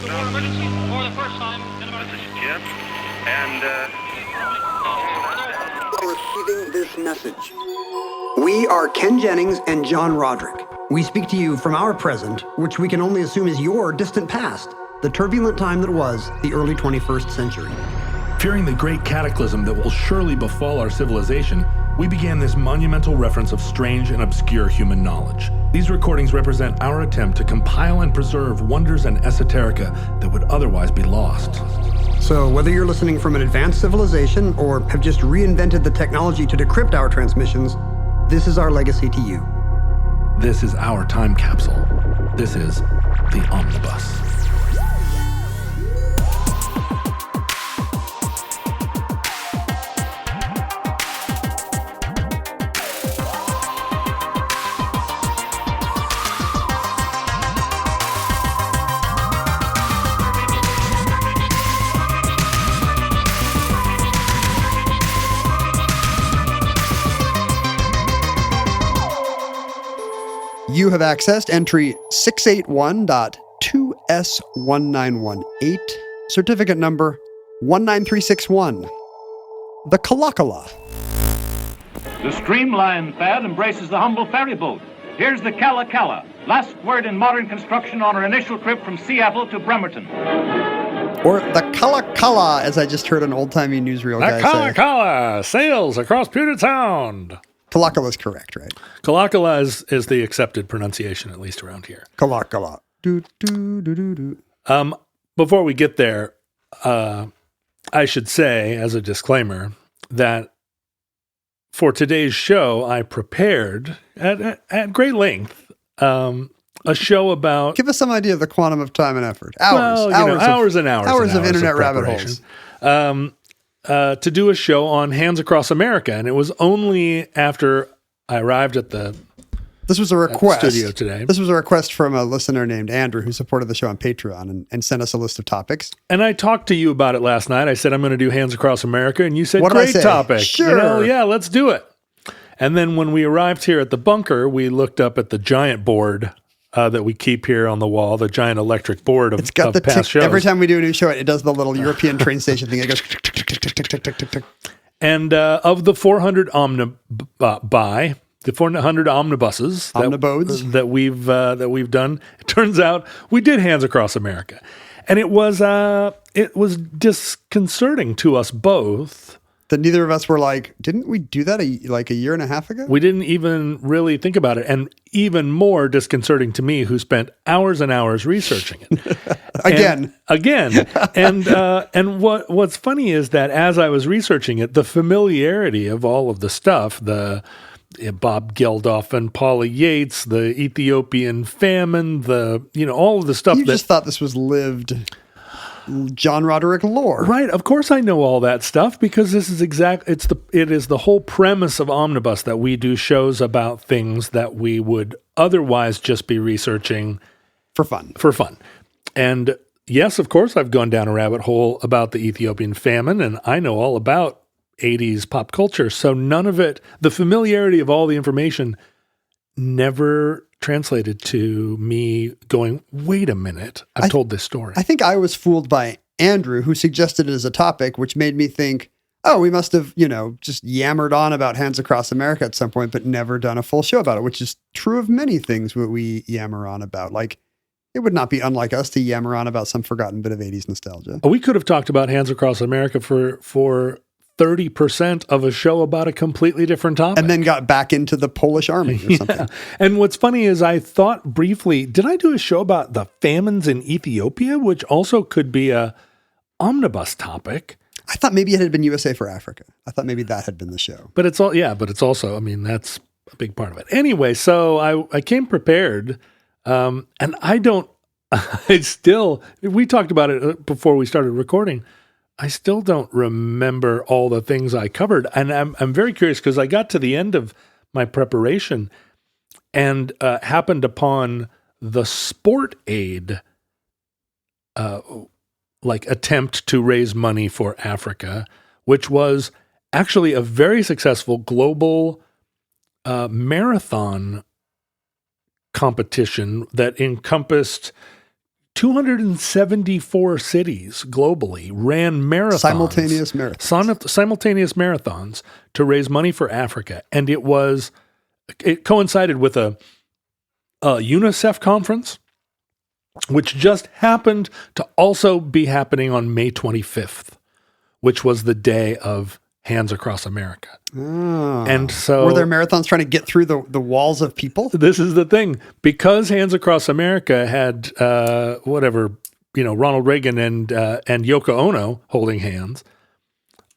emergency for the first time in about... This is Jim, and Receiving this message. We are Ken Jennings and John Roderick. We speak to you from our present, which we can only assume is your distant past, the turbulent time that was the early 21st century. Fearing the great cataclysm that will surely befall our civilization, we began this monumental reference of strange and obscure human knowledge. These recordings represent our attempt to compile and preserve wonders and esoterica that would otherwise be lost. So whether you're listening from an advanced civilization or have just reinvented the technology to decrypt our transmissions, this is our legacy to you. This is our time capsule. This is the Omnibus. You have accessed entry 681.2S1918, certificate number 19361. The Kalakala. The streamlined fad embraces the humble ferry boat. Here's the Kalakala, last word in modern construction on our initial trip from Seattle to Bremerton. Or the Kalakala, as I just heard an old-timey newsreel guy say. Kalakala sails across Puget Sound. Kalakala is correct, right? Kalakala is the accepted pronunciation, at least around here. Kalakala. Do, do, do, do, do. Before we get there, I should say, as a disclaimer, that for today's show, I prepared at great length a show about... Give us some idea of the quantum of time and effort. Hours and hours of internet rabbit holes. To do a show on Hands Across America, and it was only after I arrived at the This was a request. Studio today. This was a request from a listener named Andrew who supported the show on Patreon and sent us a list of topics. And I talked to you about it last night. I said, I'm going to do Hands Across America. And you said, what great topic. Sure. Yeah, let's do it. And then when we arrived here at the bunker, we looked up at the giant board that we keep here on the wall, the giant electric board of, it's got the past shows. Every time we do a new show, it does the little European train station thing. It goes tick, tick, tick, tick, tick, tick, tick, tick, tick. And of the 400 the 400 omnibuses that we've done, it turns out we did Hands Across America, and it was disconcerting to us both that neither of us were like, didn't we do that a year and a half ago? We didn't even really think about it, and even more disconcerting to me, who spent hours and hours researching it again. And what's funny is that as I was researching it, the familiarity of all of the stuff, the Bob Geldof and Paula Yates, the Ethiopian famine, all of the stuff. You just thought this was lived John Roderick lore. Right. Of course I know all that stuff because this is it is the whole premise of Omnibus that we do shows about things that we would otherwise just be researching for fun. And yes, of course, I've gone down a rabbit hole about the Ethiopian famine, and I know all about 80s pop culture. So none of it, the familiarity of all the information never translated to me going, wait a minute, I've told this story. I think I was fooled by Andrew, who suggested it as a topic, which made me think, oh, we must have, just yammered on about Hands Across America at some point, but never done a full show about it, which is true of many things that we yammer on about. Like, it would not be unlike us to yammer on about some forgotten bit of 80s nostalgia. We could have talked about Hands Across America for 30% of a show about a completely different topic. And then got back into the Polish army or something. And what's funny is I thought briefly, did I do a show about the famines in Ethiopia, which also could be a omnibus topic? I thought maybe it had been USA for Africa. I thought maybe that had been the show. But it's also, that's a big part of it. Anyway, so I came prepared, and we talked about it before we started recording. I still don't remember all the things I covered. And I'm very curious because I got to the end of my preparation and happened upon the Sport Aid attempt to raise money for Africa, which was actually a very successful global marathon competition that encompassed 274 cities globally ran marathons. Simultaneous marathons. Simultaneous marathons to raise money for Africa. And it coincided with a UNICEF conference, which just happened to also be happening on May 25th, which was the day of Hands Across America. Oh. And so were there marathons trying to get through the walls of people? This is the thing. Because Hands Across America had Ronald Reagan and Yoko Ono holding hands,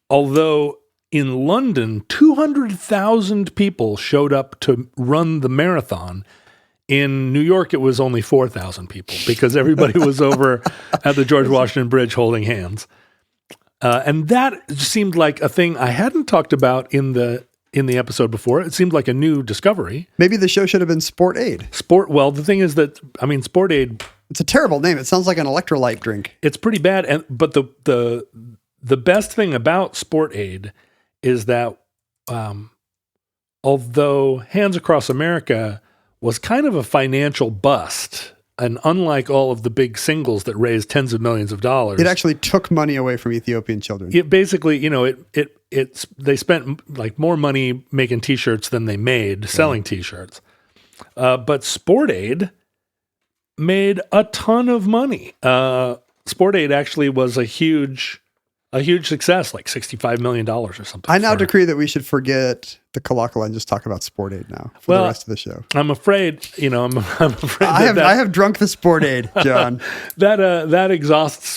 although in London 200,000 people showed up to run the marathon. In New York, it was only 4,000 people because everybody was over at the George Washington Bridge holding hands. And that seemed like a thing I hadn't talked about in the episode before. It seemed like a new discovery. Maybe the show should have been Sport Aid. Well, the thing is that, Sport Aid. It's a terrible name. It sounds like an electrolyte drink. It's pretty bad. But the best thing about Sport Aid is that although Hands Across America was kind of a financial bust, and unlike all of the big singles that raised tens of millions of dollars, it actually took money away from Ethiopian children. It basically, they spent like more money making T-shirts than they made selling T-shirts. But Sport Aid made a ton of money. Sport Aid actually was a huge success, like $65 million or something. I now decree that we should forget the colloquial and just talk about Sport Aid now for the rest of the show. I'm afraid, I'm afraid I have drunk the Sport Aid, John. that exhausts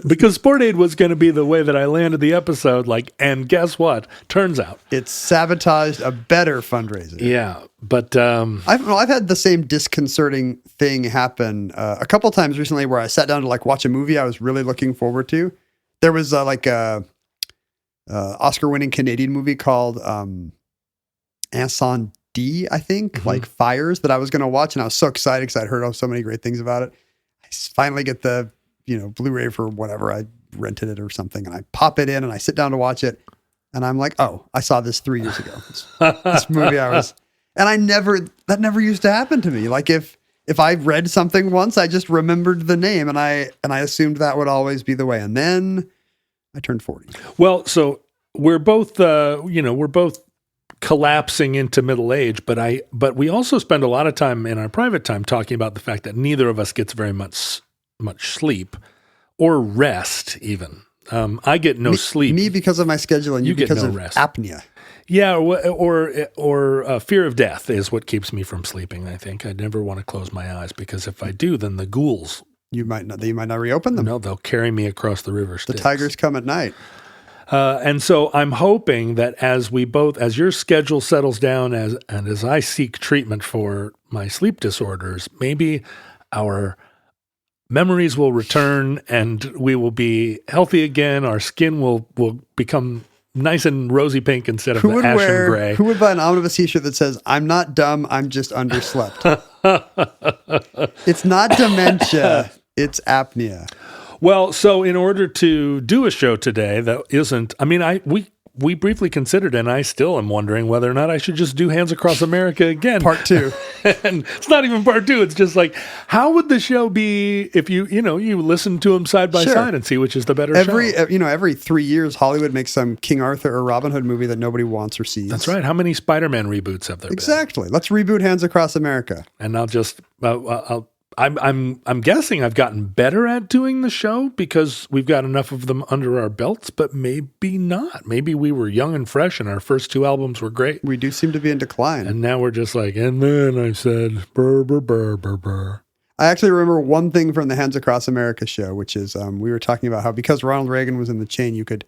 because Sport Aid was going to be the way that I landed the episode. And guess what? Turns out it sabotaged a better fundraiser. Yeah, but I've had the same disconcerting thing happen a couple times recently, where I sat down to watch a movie I was really looking forward to. There was a Oscar-winning Canadian movie called Incendie, I think, Fires, that I was going to watch, and I was so excited because I'd heard so many great things about it. I finally get the Blu-ray for whatever, I rented it or something, and I pop it in and I sit down to watch it, and I'm like, oh, I saw this 3 years ago. This movie that never used to happen to me. If I read something once, I just remembered the name, and I assumed that would always be the way. And then I turned 40. Well, so we're both collapsing into middle age, but we also spend a lot of time in our private time talking about the fact that neither of us gets very much sleep or rest even. I get no sleep. Me because of my schedule, and you because no of rest. apnea. Yeah, or fear of death is what keeps me from sleeping. I think I never want to close my eyes, because if I do, then the ghouls you might not reopen them. No, they'll carry me across the river Styx. The tigers come at night. And so I'm hoping that as your schedule settles down, as I seek treatment for my sleep disorders, maybe our memories will return and we will be healthy again. Our skin will become nice and rosy pink instead of the ashen gray. Who would buy an omnibus t-shirt that says, "I'm not dumb, I'm just underslept"? It's not dementia, it's apnea. Well, so in order to do a show today that isn't, we briefly considered, and I still am wondering whether or not I should just do Hands Across America again. Part 2. And it's not even part 2. It's just how would the show be if you listen to them side by side and see which is the better show? Every 3 years, Hollywood makes some King Arthur or Robin Hood movie that nobody wants or sees. That's right. How many Spider-Man reboots have there been? Exactly. Let's reboot Hands Across America. And I'll just, I'm guessing I've gotten better at doing the show because we've got enough of them under our belts, but maybe not. Maybe we were young and fresh and our first 2 albums were great. We do seem to be in decline. And now we're just and then I said, burr, burr, burr, burr, burr. I actually remember one thing from the Hands Across America show, which is we were talking about how because Ronald Reagan was in the chain, you could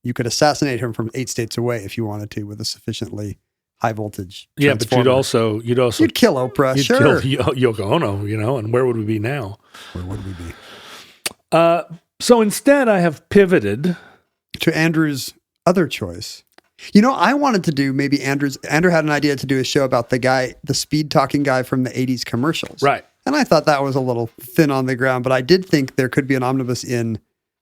assassinate him from 8 states away if you wanted to with a sufficiently high voltage. Yeah, but you'd also kill Oprah. You'd kill Yoko Ono, and where would we be now? Where would we be? So instead, I have pivoted to Andrew's other choice. I wanted to do Andrew had an idea to do a show about the speed talking guy from the 80s commercials. Right. And I thought that was a little thin on the ground, but I did think there could be an omnibus in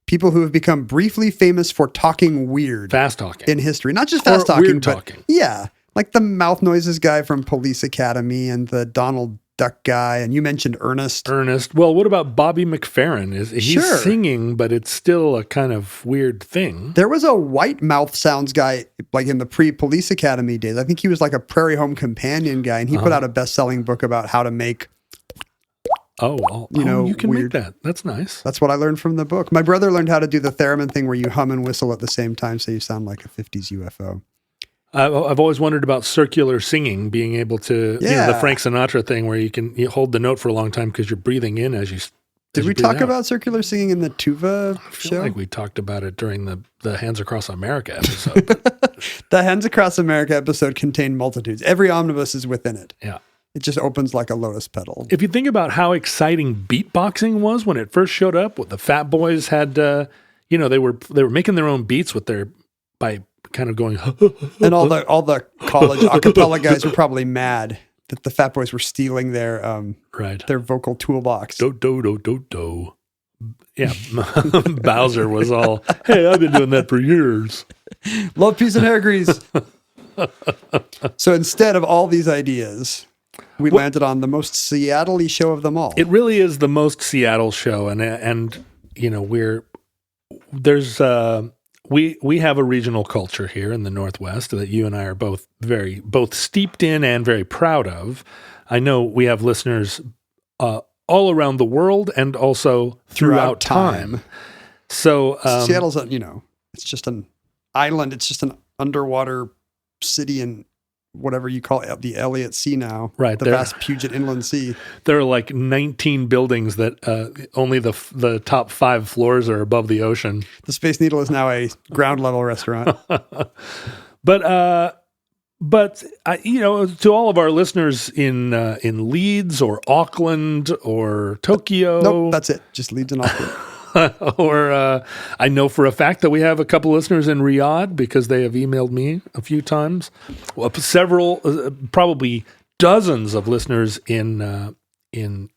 people who have become briefly famous for talking weird. Fast talking. In history. Not just fast talking, weird but talking. Yeah. Like the mouth noises guy from Police Academy and the Donald duck guy, and you mentioned Ernest. Well, what about Bobby McFerrin? He's Sure. singing, but it's still a kind of weird thing. There was a white mouth sounds guy, like in the pre-Police Academy days. I think he was like a Prairie Home Companion guy, and he put out a best-selling book about how to make. You can weird. make that. That's nice. That's what I learned from the book. My brother learned how to do the theremin thing where you hum and whistle at the same time, so you sound like a 50s UFO. I've always wondered about circular singing, being able to, Yeah. the Frank Sinatra thing where you hold the note for a long time because you're breathing in as you. Did we talk about circular singing in the Tuva I show? feel like we talked about it during the Hands Across America episode. The Hands Across America episode contained multitudes. Every omnibus is within it. Yeah. It just opens like a lotus petal. If you think about how exciting beatboxing was when it first showed up, what the Fat Boys had, they were making their own beats by kind of going, And all the college a cappella guys were probably mad that the Fat Boys were stealing their vocal toolbox. do do do do do. Yeah, Bowser was all, hey, I've been doing that for years. Love, peace, and hair grease. So instead of all these ideas, we landed on the most Seattle-y show of them all. It really is the most Seattle show, and we have a regional culture here in the Northwest that you and I are both steeped in and very proud of. I know we have listeners all around the world and also throughout time. So Seattle's it's just an island. It's just an underwater city in whatever you call it, the Elliott Sea now. Right. The vast Puget Inland Sea. There are like 19 buildings that only the top 5 floors are above the ocean. The Space Needle is now a ground level restaurant. But to all of our listeners in Leeds or Auckland or Tokyo. Nope, that's it. Just Leeds and Auckland. Or I know for a fact that we have a couple listeners in Riyadh because they have emailed me a few times. Well, several, probably dozens of listeners in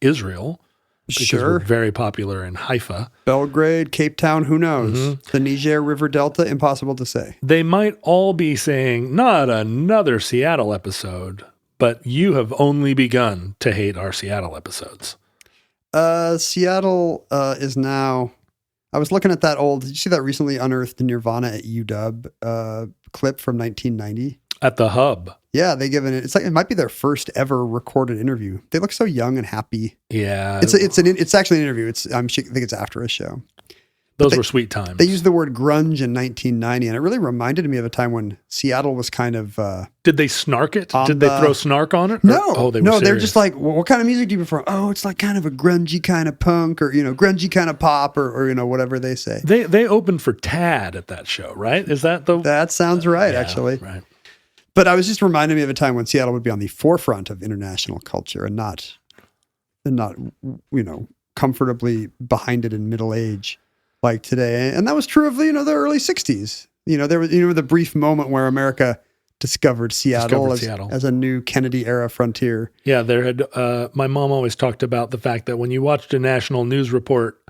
Israel. Because we're very popular in Haifa. Belgrade, Cape Town, who knows? Mm-hmm. The Niger River Delta, impossible to say. They might all be saying, not another Seattle episode, but you have only begun to hate our Seattle episodes. Seattle is now. I was looking at that old. Did you see that recently unearthed Nirvana at UW clip from 1990? At the Hub. Yeah, they given it. It's like it might be their first ever recorded interview. They look so young and happy. Yeah, it's actually an interview. I think it's after a show. Those were sweet times. They used the word grunge in 1990, and it really reminded me of a time when Seattle was kind of. Did they snark it? Did they throw snark on it? No, they were serious. They're just like, well, what kind of music do you prefer? Oh, it's like kind of a grungy kind of punk, or grungy kind of pop, or whatever they say. They opened for Tad at that show, right? Is that the? That sounds right, yeah, actually. Right. But I was just reminding me of a time when Seattle would be on the forefront of international culture and not comfortably behind it in middle age. Like today. And that was true of, the early 60s. There was, the brief moment where America discovered Seattle as a new Kennedy era frontier. Yeah. There had, my mom always talked about the fact that when you watched a national news report,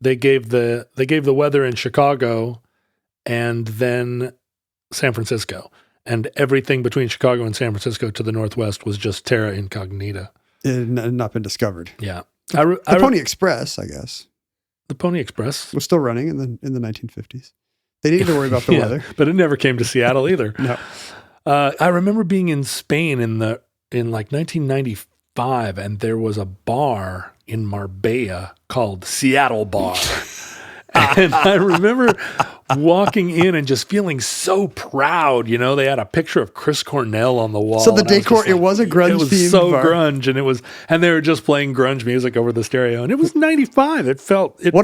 they gave the weather in Chicago and then San Francisco, and everything between Chicago and San Francisco to the Northwest was just terra incognita. It had not been discovered. Yeah. The Pony Express, I guess. The Pony Express was still running in the 1950s. They needed to worry about the weather, but it never came to Seattle either. No, I remember being in Spain in like 1995, and there was a bar in Marbella called Seattle Bar. And I remember walking in and just feeling so proud. They had a picture of Chris Cornell on the wall. So the decor, it was a grunge It was themed so bar. grunge, and they were just playing grunge music over the stereo. And it was 95. What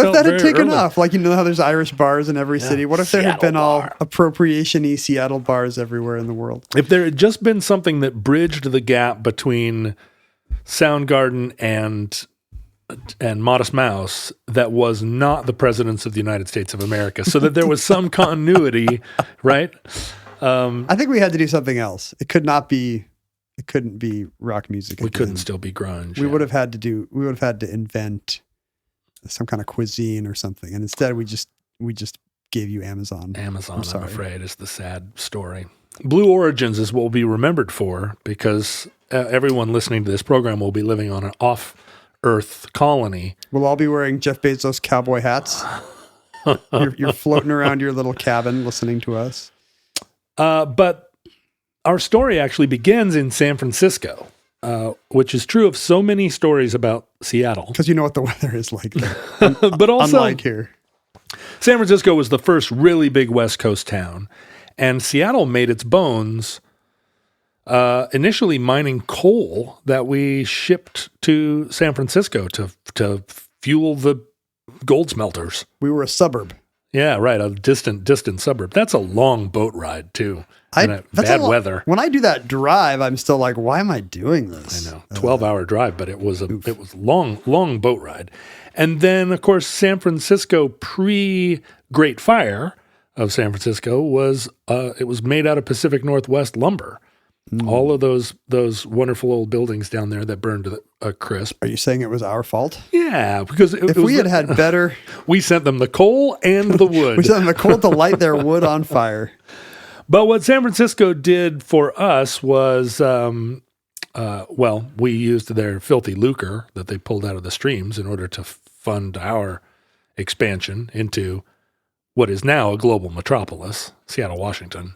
if that had taken off? Like, how there's Irish bars in every city. What if there had been all appropriation-y Seattle bars everywhere in the world? If there had just been something that bridged the gap between Soundgarden and Modest Mouse that was not the presidents of the United States of America, so that there was some continuity, right? I think we had to do something else. It couldn't be rock music. We couldn't still be grunge. We would have had to invent some kind of cuisine or something. And instead we just gave you Amazon. I'm afraid, is the sad story. Blue Origins is what we'll be remembered for because everyone listening to this program will be living on an off-Earth colony. We'll all be wearing Jeff Bezos cowboy hats. You're floating around your little cabin listening to us. But our story actually begins in San Francisco, which is true of so many stories about Seattle. Because you know what the weather is like there. But also, unlike here. San Francisco was the first really big West Coast town, and Seattle made its bones initially mining coal that we shipped to San Francisco to fuel the gold smelters. We were a suburb. Yeah, right, a distant suburb. That's a long boat ride, too, in bad weather. When I do that drive, I'm still like, why am I doing this? I know, 12-hour drive, but it was long boat ride. And then, of course, San Francisco pre-Great Fire of San Francisco was made out of Pacific Northwest lumber. All of those wonderful old buildings down there that burned to a crisp. Are you saying it was our fault? Yeah, because if we had better... we sent them the coal and the wood. We sent them the coal to light their wood on fire. But what San Francisco did for us was, we used their filthy lucre that they pulled out of the streams in order to fund our expansion into what is now a global metropolis, Seattle, Washington.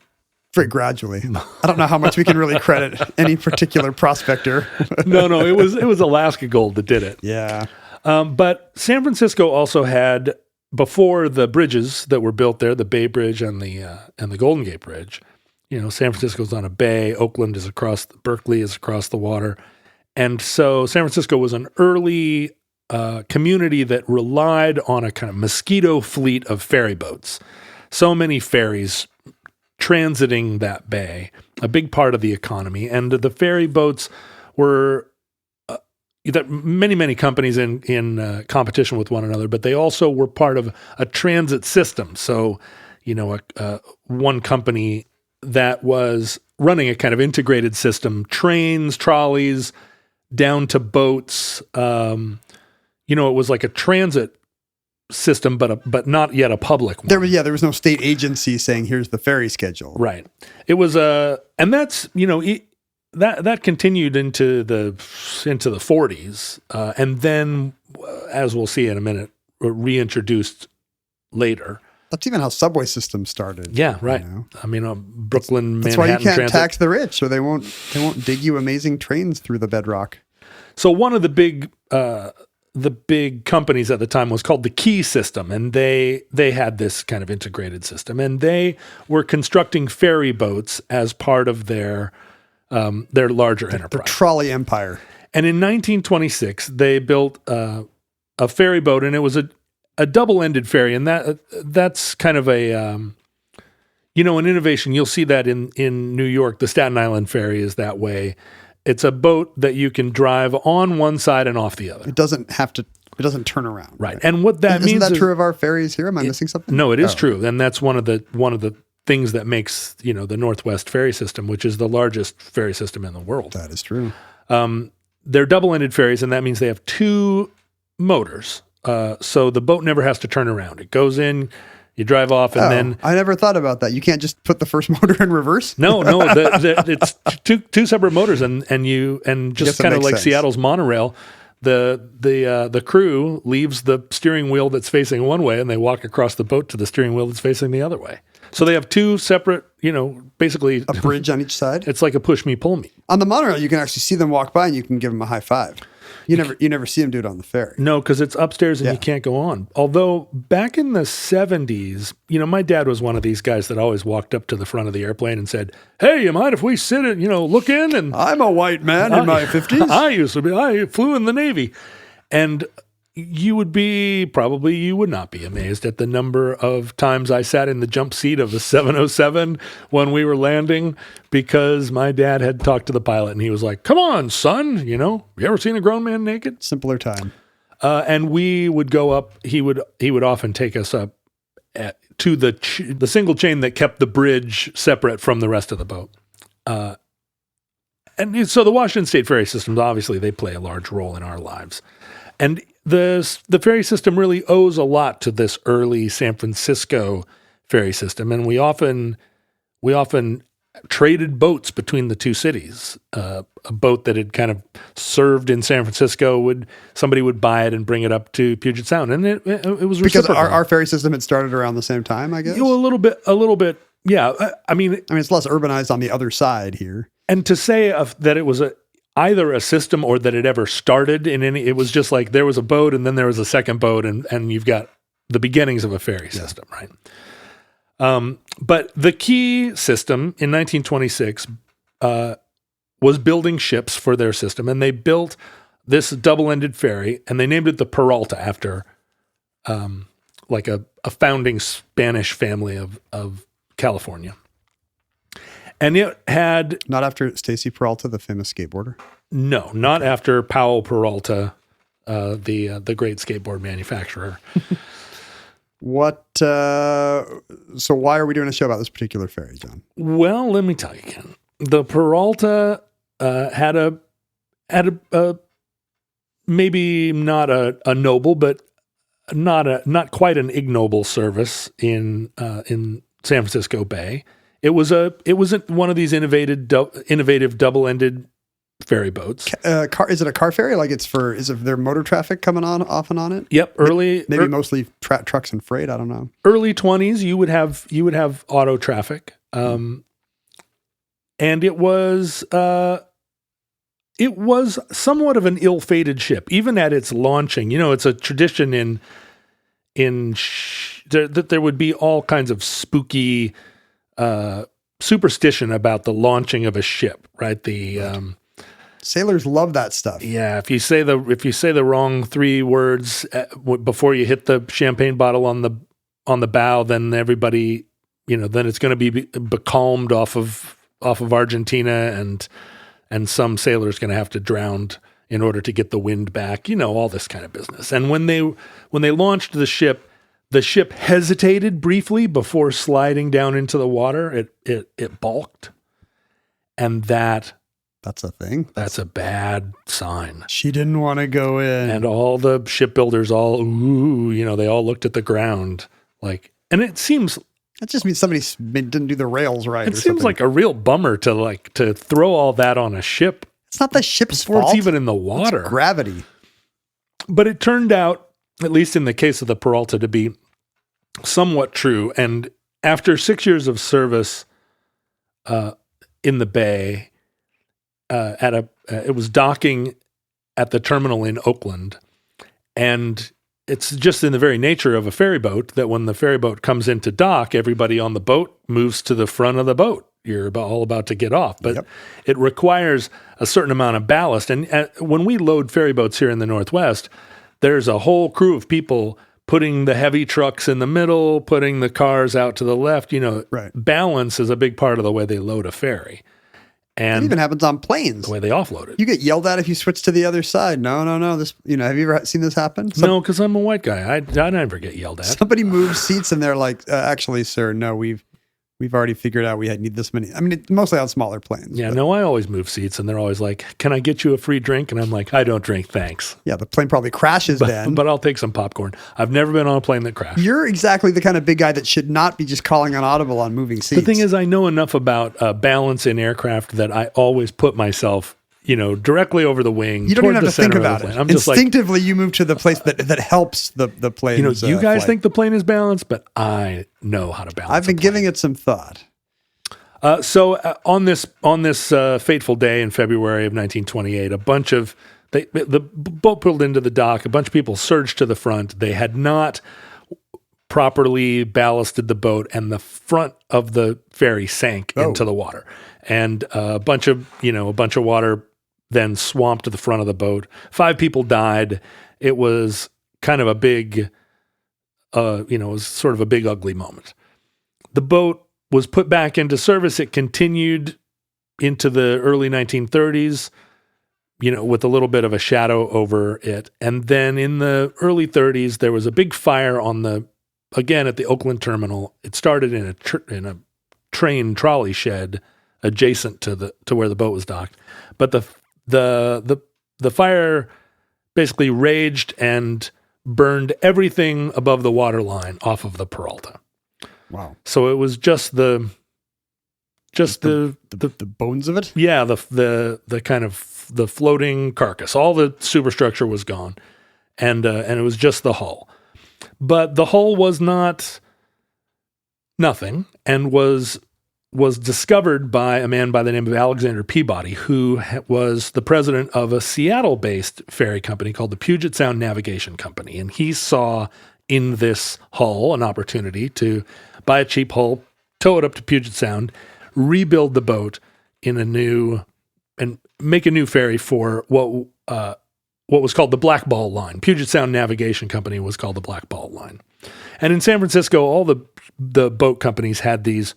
Very gradually. I don't know how much we can really credit any particular prospector. No, it was Alaska Gold that did it. Yeah. But San Francisco also had, before the bridges that were built there, the Bay Bridge and the Golden Gate Bridge, San Francisco's on a bay, Oakland is across, Berkeley is across the water. And so San Francisco was an early community that relied on a kind of mosquito fleet of ferry boats. So many ferries transiting that bay, a big part of the economy. And the ferry boats were that many companies in competition with one another, but they also were part of a transit system. So, one company that was running a kind of integrated system, trains, trolleys, down to boats. It was like a transit system, but not yet a public one. There was no state agency saying, here's the ferry schedule. Right. It was and that's, that continued into the 40s. And then, as we'll see in a minute, reintroduced later. That's even how subway systems started. Yeah, right. I mean, Brooklyn, that's Manhattan why you can't transit. tax the rich, or they won't dig you amazing trains through the bedrock. So one of the big companies at the time was called the Key System, and they had this kind of integrated system, and they were constructing ferry boats as part of their larger enterprise. The trolley empire. And in 1926, they built a ferry boat, and it was a double-ended ferry, and that's kind of an innovation. You'll see that in New York. The Staten Island ferry is that way. It's a boat that you can drive on one side and off the other. It doesn't turn around. Right. And what that means isn't that true of our ferries here? Am I missing something? No, it is true. And that's one of the things that makes, the Northwest ferry system, which is the largest ferry system in the world. That is true. They're double-ended ferries, and that means they have two motors. So the boat never has to turn around. It goes in, you drive off, and then... I never thought about that. You can't just put the first motor in reverse? No, it's two separate motors, and just kind of like sense. Seattle's monorail, the crew leaves the steering wheel that's facing one way, and they walk across the boat to the steering wheel that's facing the other way. So they have two separate, basically... A bridge on each side? It's like a push me, pull me. On the monorail, you can actually see them walk by, and you can give them a high five. You never see them do it on the ferry. No, because it's upstairs and you can't go on. Although back in the 70s, my dad was one of these guys that always walked up to the front of the airplane and said, "Hey, you mind if we sit and look in?" And I'm a white man in my 50s. I flew in the Navy, and you would not be amazed at the number of times I sat in the jump seat of the 707 when we were landing, because my dad had talked to the pilot and he was like, "Come on, son, you ever seen a grown man naked?" Simpler time. And we would go up. He would often take us up to the single chain that kept the bridge separate from the rest of the boat. And so the Washington State ferry systems, obviously, they play a large role in our lives. And the ferry system really owes a lot to this early San Francisco ferry system, and we often traded boats between the two cities. A boat that had kind of served in San Francisco somebody would buy it and bring it up to Puget Sound, and it was because reciprocal. our ferry system had started around the same time, I guess. A little bit. Yeah, I mean, it's less urbanized on the other side here. And to say that it was either a system or that it ever started in any, it was just like there was a boat and then there was a second boat, and you've got the beginnings of a ferry system, right? But the key system in 1926 was building ships for their system, and they built this double-ended ferry, and they named it the Peralta after like a founding Spanish family of California. And it had... Not after Stacy Peralta, the famous skateboarder? No, not after Powell Peralta, the great skateboard manufacturer. So why are we doing a show about this particular ferry, John? Well, let me tell you, Ken. The Peralta had a maybe not a noble, but not quite an ignoble service in San Francisco Bay. It wasn't one of these innovative double-ended ferry boats. Is it a car ferry? Like is there motor traffic coming on off and on it? Yep. Maybe mostly trucks and freight. I don't know. Early 20s, you would have auto traffic, and it was somewhat of an ill-fated ship, even at its launching. It's a tradition that there would be all kinds of spooky superstition about the launching of a ship, right? Sailors love that stuff. Yeah, if you say the wrong three words before you hit the champagne bottle on the bow, then everybody, then it's going to be becalmed off of Argentina, and some sailor's going to have to drown in order to get the wind back. All this kind of business. And when they launched the ship hesitated briefly before sliding down into the water. It balked, and that's a thing. That's a bad sign. She didn't want to go in. And all the shipbuilders they all looked at the ground and it seems... That just means somebody didn't do the rails right. It seems like a real bummer to throw all that on a ship. It's not the ship's fault. It's fault. even in the water. It's gravity. But it turned out, at least in the case of the Peralta, to be somewhat true. And after 6 years of service in the bay, it was docking at the terminal in Oakland, and it's just in the very nature of a ferry boat that when the ferry boat comes into dock, everybody on the boat moves to the front of the boat. You're all about to get off, but It requires a certain amount of ballast. And when we load ferry boats here in the Northwest, there's a whole crew of people putting the heavy trucks in the middle, putting the cars out to the left. Balance is a big part of the way they load a ferry. And it even happens on planes. The way they offload it. You get yelled at if you switch to the other side. No. This, have you ever seen this happen? No, because I'm a white guy. I never get yelled at. Somebody moves seats and they're like, actually, sir, no, we've already figured out we need this many. I mean, it's mostly on smaller planes. Yeah, no, I always move seats, and they're always like, can I get you a free drink? And I'm like, I don't drink, thanks. Yeah, the plane probably crashes then. But I'll take some popcorn. I've never been on a plane that crashed. You're exactly the kind of big guy that should not be just calling on audible on moving seats. The thing is, I know enough about balance in aircraft that I always put myself directly over the wing. You don't even have to think about it. I'm Instinctively, you move to the place that helps the plane. You guys think the plane is balanced, but I know how to balance. I've been giving it some thought. So on this fateful day in February of 1928, the boat pulled into the dock. A bunch of people surged to the front. They had not properly ballasted the boat, and the front of the ferry sank into the water. And a bunch of water then swamped the front of the boat. 5 people died. It was kind of a big, it was sort of a big ugly moment. The boat was put back into service. It continued into the early 1930s, with a little bit of a shadow over it. And then in the early 30s, there was a big fire at the Oakland terminal. It started in a train trolley shed adjacent to where the boat was docked. But the fire basically raged and burned everything above the water line off of the Peralta. Wow. So it was just the the bones of it. Yeah, the kind of the floating carcass. All the superstructure was gone, and it was just the hull. But the hull was not nothing, and was discovered by a man by the name of Alexander Peabody, who was the president of a Seattle-based ferry company called the Puget Sound Navigation Company. And he saw in this hull an opportunity to buy a cheap hull, tow it up to Puget Sound, rebuild the boat in and make a new ferry for what was called the Black Ball Line. Puget Sound Navigation Company was called the Black Ball Line. And in San Francisco, all the boat companies had these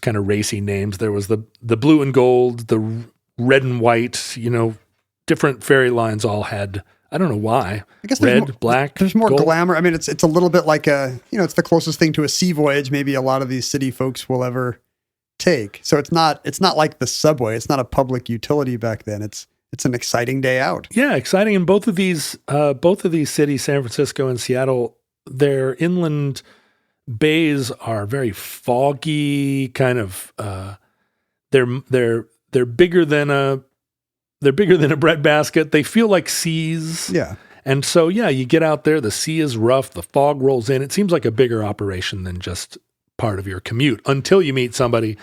kind of racy names. There was the blue and gold, the red and white, different ferry lines all had, I don't know why. I guess red, black. There's more gold. glamour. I mean, it's a little bit like it's the closest thing to a sea voyage maybe a lot of these city folks will ever take. So it's not like the subway. It's not a public utility back then. It's an exciting day out. Yeah, exciting. And both of these cities, San Francisco and Seattle, their inland bays are very foggy, kind of. They're bigger than a breadbasket. They feel like seas. Yeah. And so, you get out there, the sea is rough, the fog rolls in. It seems like a bigger operation than just part of your commute until you meet somebody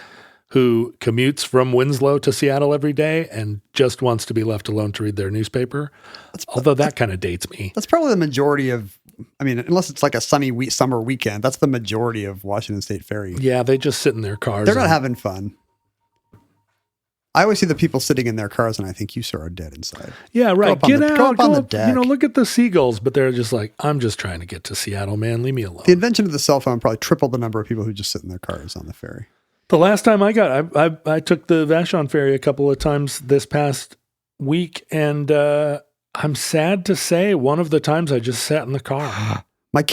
who commutes from Winslow to Seattle every day and just wants to be left alone to read their newspaper. Although that kind of dates me. That's probably the majority of, unless it's like a sunny summer weekend, that's the majority of Washington State Ferry. Yeah, they just sit in their cars. They're not having fun. I always see the people sitting in their cars and I think you sir are dead inside. Yeah, right. Get out. Go up on the deck. Look at the seagulls, but they're just like, I'm just trying to get to Seattle, man. Leave me alone. The invention of the cell phone probably tripled the number of people who just sit in their cars on the ferry. The last time I took the Vashon ferry a couple of times this past week, and I'm sad to say one of the times I just sat in the car. I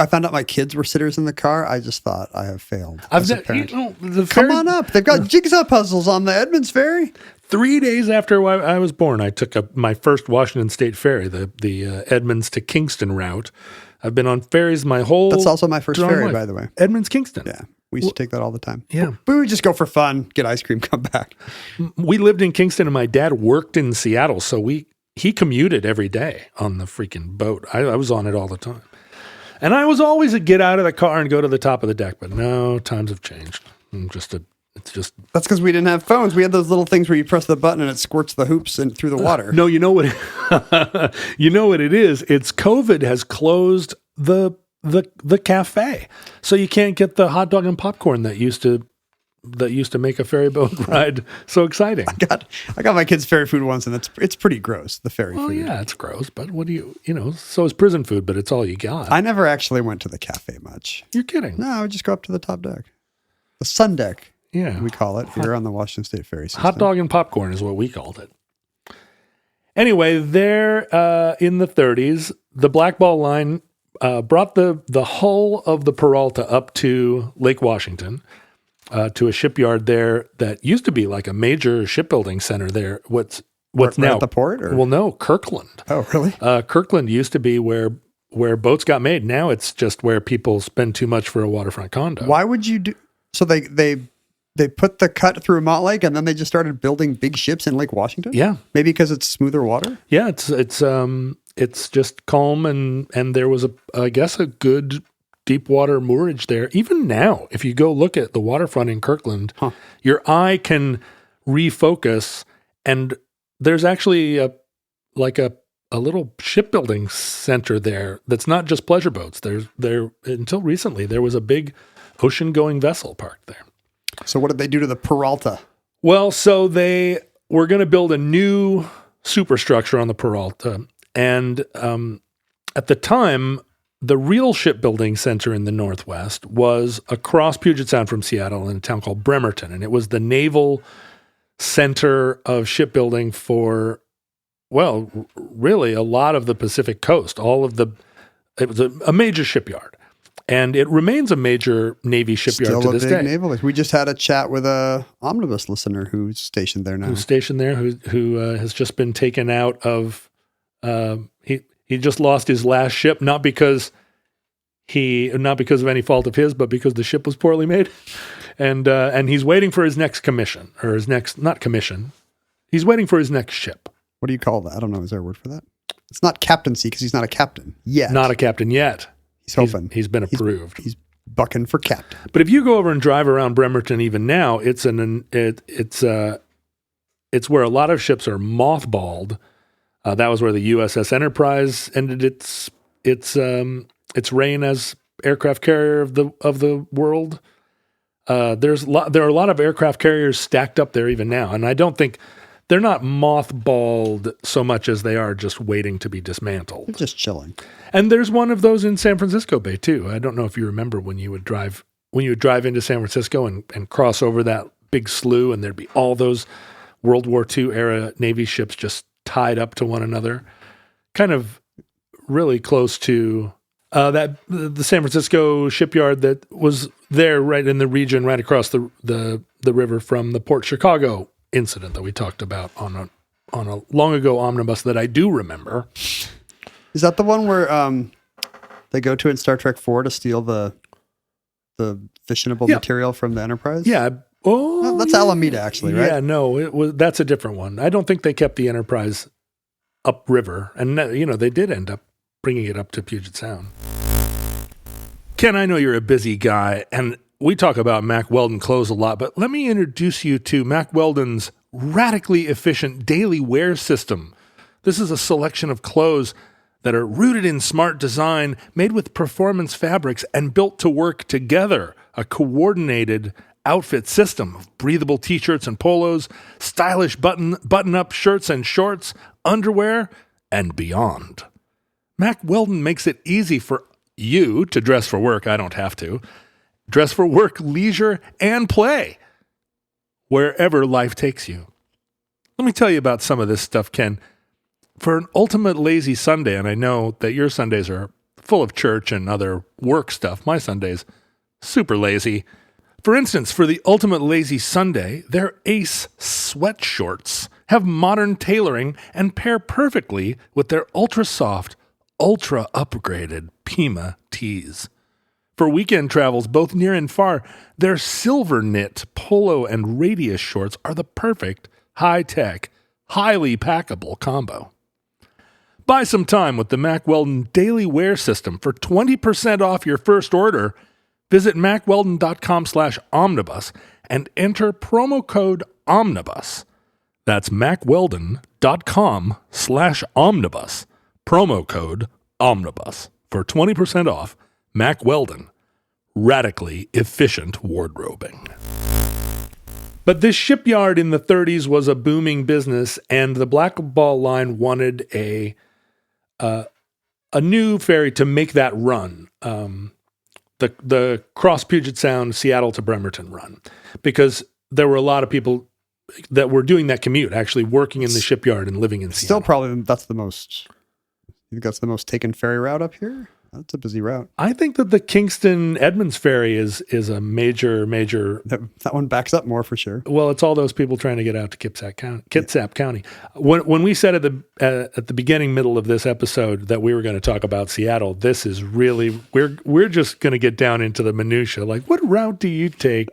found out my kids were sitters in the car, I just thought I have failed as a parent. Come on up. They've got jigsaw puzzles on the Edmonds Ferry. 3 days after I was born, I took my first Washington State ferry, the Edmonds to Kingston route. I've been on ferries my whole That's also my first ferry, life. by the way. Edmonds Kingston. Yeah. We used to take that all the time. Yeah. We would just go for fun, get ice cream, come back. We lived in Kingston and my dad worked in Seattle, so he commuted every day on the freaking boat. I was on it all the time. And I was always a get out of the car and go to the top of the deck, but no, times have changed. That's because we didn't have phones. We had those little things where you press the button and it squirts the hoops and through the water. No, you know what it is? It's COVID has closed the cafe. So you can't get the hot dog and popcorn that used to make a ferry boat ride so exciting. I got my kids ferry food once, and it's pretty gross, the ferry food. Yeah, it's gross, but what do you so is prison food, but it's all you got. I never actually went to the cafe much. You're kidding. No, I would just go up to the top deck. The sun deck, yeah, we call it here on the Washington State Ferry system. Hot dog and popcorn is what we called it. Anyway, there in the 30s, the Black Ball Line brought the hull of the Peralta up to Lake Washington, to a shipyard there that used to be like a major shipbuilding center there. What's now at the port? Or? Well, no, Kirkland. Oh, really? Kirkland used to be where boats got made. Now it's just where people spend too much for a waterfront condo. Why would you do? So they put the cut through Montlake and then they just started building big ships in Lake Washington? Yeah, maybe because it's smoother water. Yeah, it's just calm and there was I guess a good deep water moorage there. Even now, if you go look at the waterfront in Kirkland, your eye can refocus, and there's actually a little shipbuilding center there that's not just pleasure boats. There until recently there was a big ocean-going vessel parked there. So what did they do to the Peralta? Well, so they were going to build a new superstructure on the Peralta, and at the time, the real shipbuilding center in the Northwest was across Puget Sound from Seattle in a town called Bremerton. And it was the naval center of shipbuilding for, well, really a lot of the Pacific coast. It was a major shipyard. And it remains a major Navy shipyard to this day. Still a big naval. We just had a chat with a omnibus listener who's stationed there now. Who has just been taken out of, he just lost his last ship, not because of any fault of his, but because the ship was poorly made. And he's waiting for his next commission, or his next, not commission. He's waiting for his next ship. What do you call that? I don't know. Is there a word for that? It's not captaincy because he's not a captain yet. Not a captain yet. He's hoping. He's been approved. He's bucking for captain. But if you go over and drive around Bremerton even now, it's where a lot of ships are mothballed. That was where the USS Enterprise ended its reign as aircraft carrier of the world. There are a lot of aircraft carriers stacked up there even now, and I don't think they're not mothballed so much as they are just waiting to be dismantled. They're just chilling. And there's one of those in San Francisco Bay too. I don't know if you remember when you would drive into San Francisco and cross over that big slough, and there'd be all those World War II era Navy ships just tied up to one another, kind of really close to the San Francisco shipyard that was there right in the region, right across the river from the Port Chicago incident that we talked about on a long ago omnibus that I do remember. Is that the one where they go to in Star Trek 4 to steal the fissionable material from the Enterprise? Yeah. Oh, no, that's Alameda, actually, right? Yeah, no, that's a different one. I don't think they kept the Enterprise upriver, and they did end up bringing it up to Puget Sound. Ken, I know you're a busy guy, and we talk about Mack Weldon clothes a lot, but let me introduce you to Mack Weldon's radically efficient daily wear system. This is a selection of clothes that are rooted in smart design, made with performance fabrics, and built to work together. A coordinated outfit system of breathable t-shirts and polos, stylish button-up shirts and shorts, underwear, and beyond. Mack Weldon makes it easy for you to dress for work. I don't have to. Dress for work, leisure, and play, wherever life takes you. Let me tell you about some of this stuff, Ken. For an ultimate lazy Sunday, and I know that your Sundays are full of church and other work stuff, my Sundays, super lazy. For instance, for the ultimate lazy Sunday, their Ace sweat shorts have modern tailoring and pair perfectly with their ultra-soft, ultra-upgraded Pima tees. For weekend travels, both near and far, their silver knit polo and radius shorts are the perfect, high-tech, highly packable combo. Buy some time with the Mack Weldon Daily Wear System for 20% off your first order. Visit mackweldon.com/omnibus and enter promo code OMNIBUS. That's mackweldon.com/omnibus. Promo code OMNIBUS for 20% off Mack Weldon. Radically efficient wardrobing. But this shipyard in the 30s was a booming business, and the Black Ball Line wanted a new ferry to make that run. The cross Puget Sound, Seattle to Bremerton run, because there were a lot of people that were doing that commute, actually working in the shipyard and living in Seattle. Still probably that's the most taken ferry route up here? That's a busy route. I think that the Kingston Edmonds ferry is a major. That one backs up more for sure. Well, it's all those people trying to get out to Kitsap County. When we said at the beginning, middle of this episode that we were going to talk about Seattle, this is really we're just going to get down into the minutia. Like, what route do you take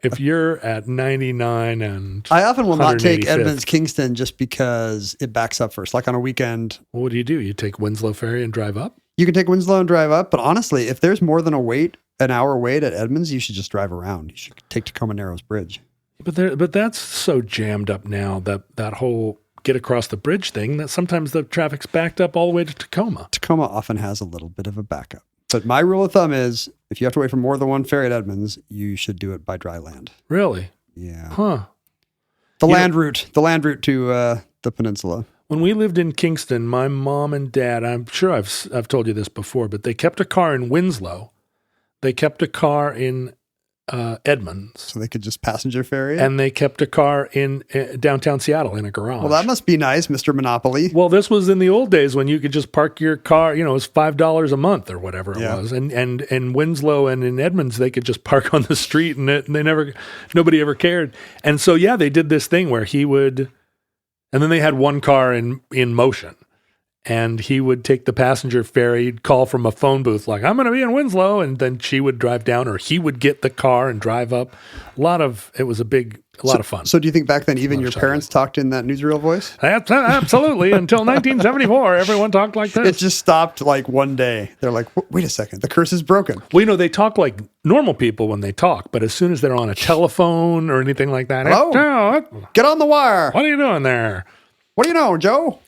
if you're at 99 and I often will not take Edmonds Kingston just because it backs up first. Like on a weekend. What do? You take Winslow Ferry and drive up? You can take Winslow and drive up, but honestly, if there's more than an hour wait at Edmonds, you should just drive around. You should take Tacoma Narrows Bridge. But that's so jammed up now, that whole get across the bridge thing, that sometimes the traffic's backed up all the way to Tacoma. Tacoma often has a little bit of a backup. But my rule of thumb is if you have to wait for more than one ferry at Edmonds, you should do it by dry land. Really? Yeah. Huh. The land route to the peninsula. When we lived in Kingston, my mom and dad, I'm sure I've told you this before, but they kept a car in Winslow. They kept a car in Edmonds. So they could just passenger ferry it? And they kept a car in downtown Seattle in a garage. Well, that must be nice, Mr. Monopoly. Well, this was in the old days when you could just park your car, it was $5 a month or whatever it was. And in Winslow and in Edmonds, they could just park on the street and nobody ever cared. And so, they did this thing where he would... And then they had one car in motion, and he would take the passenger ferry, he'd call from a phone booth like, I'm going to be in Winslow, and then she would drive down, or he would get the car and drive up. It was a lot of fun. So do you think back then even your parents talked in that newsreel voice? Absolutely. Until 1974, everyone talked like this. It just stopped like one day. They're like, wait a second, the curse is broken. Well, they talk like normal people when they talk, but as soon as they're on a telephone or anything like that, hello? Get on the wire. What are you doing there? What do you know, Joe?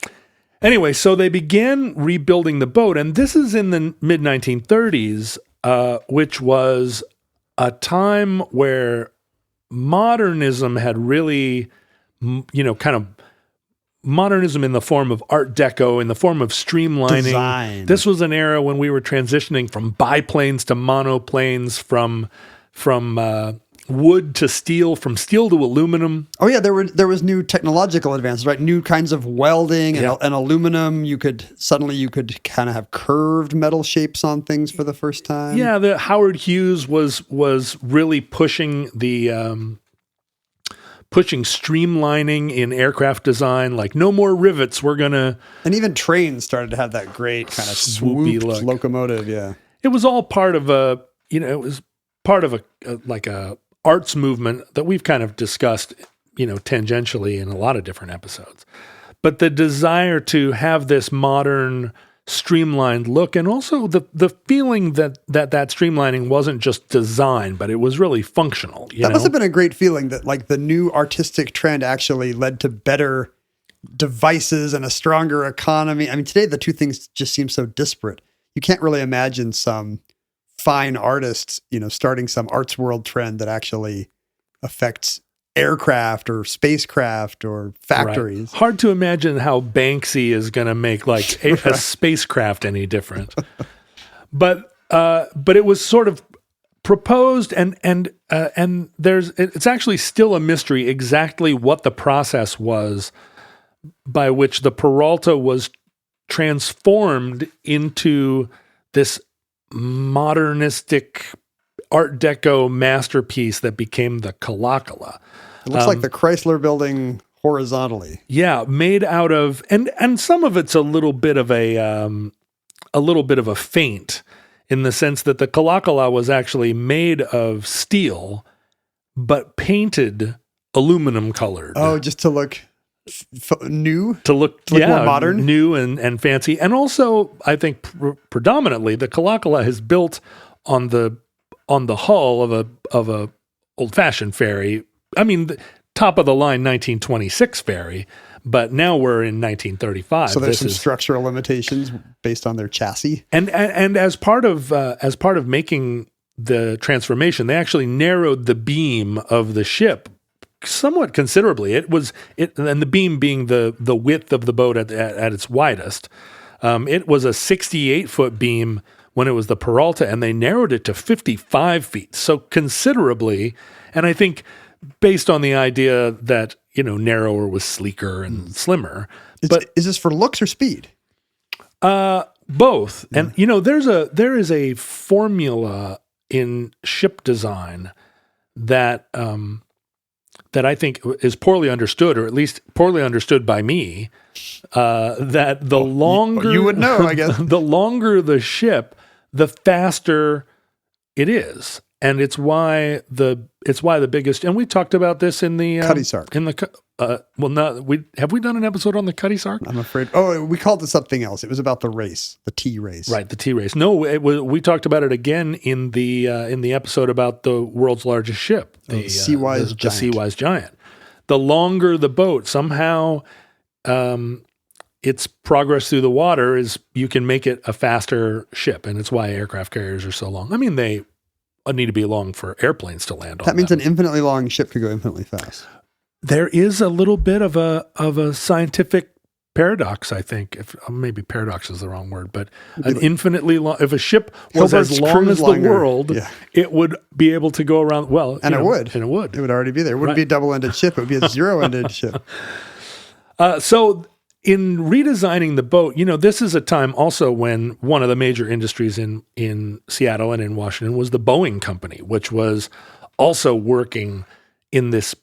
Anyway, so they began rebuilding the boat, and this is in the mid-1930s, which was a time where modernism had really, kind of modernism in the form of Art Deco, in the form of streamlining. Design. This was an era when we were transitioning from biplanes to monoplanes, from wood to steel, from steel to aluminum. Oh yeah, there was new technological advances, right? New kinds of welding and aluminum. You could kind of have curved metal shapes on things for the first time. Yeah, the Howard Hughes was really pushing streamlining in aircraft design, like no more rivets. And even trains started to have that great kind of swoopy look. Locomotive. Yeah, it was all part of a arts movement that we've kind of discussed, tangentially in a lot of different episodes. But the desire to have this modern, streamlined look, and also the feeling that streamlining wasn't just design, but it was really functional. That must have been a great feeling that like the new artistic trend actually led to better devices and a stronger economy. I mean, today the two things just seem so disparate. You can't really imagine some fine artists, starting some arts world trend that actually affects aircraft or spacecraft or factories. Right. Hard to imagine how Banksy is going to make like a spacecraft any different. But it was sort of proposed, and it's actually still a mystery exactly what the process was by which the Peralta was transformed into this modernistic Art Deco masterpiece that became the Kalakala. It looks like the Chrysler Building horizontally. Yeah, made out of, and some of it's a little bit of a feint in the sense that the Kalakala was actually made of steel, but painted aluminum colored. Oh, just to look new, to look more modern, new and fancy. And also, I think predominantly the Kalakala is built on the hull of a old fashioned ferry. I mean, the top of the line 1926 ferry, but now we're in 1935. So there's some structural limitations based on their chassis. And as part of making the transformation, they actually narrowed the beam of the ship somewhat considerably. And the beam being the width of the boat at its widest. It was a 68-foot beam when it was the Peralta, and they narrowed it to 55 feet. So considerably, and I think based on the idea that, narrower was sleeker and slimmer. Is this for looks or speed? Both. And, there is a formula in ship design that I think is poorly understood, or at least poorly understood by me, that the longer... You would know, I guess. The longer the ship, the faster it is. And it's why the biggest, and we talked about this in the Cutty Sark. Have we done an episode on the Cutty Sark? I'm afraid. Oh, we called it something else. It was about the race, the T race. Right, the T race. No, we talked about it again in the episode about the world's largest ship, the Seawise Giant. The longer the boat, somehow, its progress through the water is you can make it a faster ship, and it's why aircraft carriers are so long. I mean, they need to be long for airplanes to land on. That means an infinitely long ship could go infinitely fast. There is a little bit of a scientific paradox, I think. If maybe paradox is the wrong word, but an infinitely long. If a ship was as long as the world, it would be able to go around. Well, and it would. It would already be there. It wouldn't be a double-ended ship. It would be a zero-ended ship. So, in redesigning the boat, this is a time also when one of the major industries in Seattle and in Washington was the Boeing Company, which was also working in this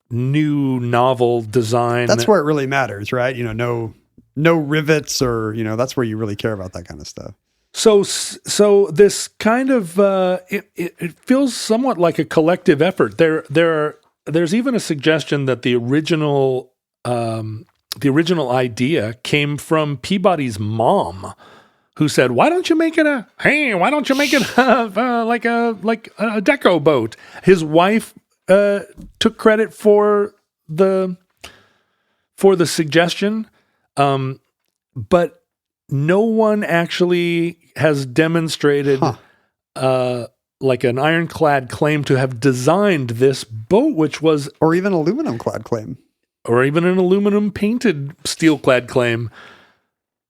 new novel design. That's where it really matters, right? No no rivets or, that's where you really care about that kind of stuff. So this kind of it feels somewhat like a collective effort. There's even a suggestion that the original idea came from Peabody's mom, who said, "Why don't you make it like a deco boat?" His wife took credit for the suggestion, but no one actually has demonstrated like an ironclad claim to have designed this boat, which was, or even aluminum clad claim, or even an aluminum painted steel clad claim.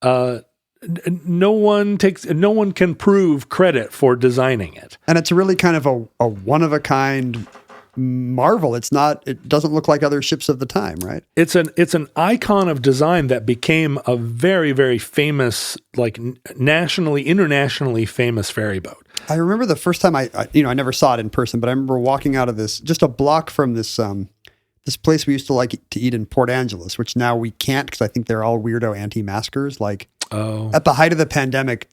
No one can prove credit for designing it. And it's really kind of a one of a kind marvel. It doesn't look like other ships of the time, right? It's an icon of design that became a very, very famous, like internationally famous ferry boat. I remember the first time I never saw it in person, but I remember walking out of this, just a block from this place we used to like to eat in Port Angeles, which now we can't because I think they're all weirdo anti-maskers. Like, at the height of the pandemic,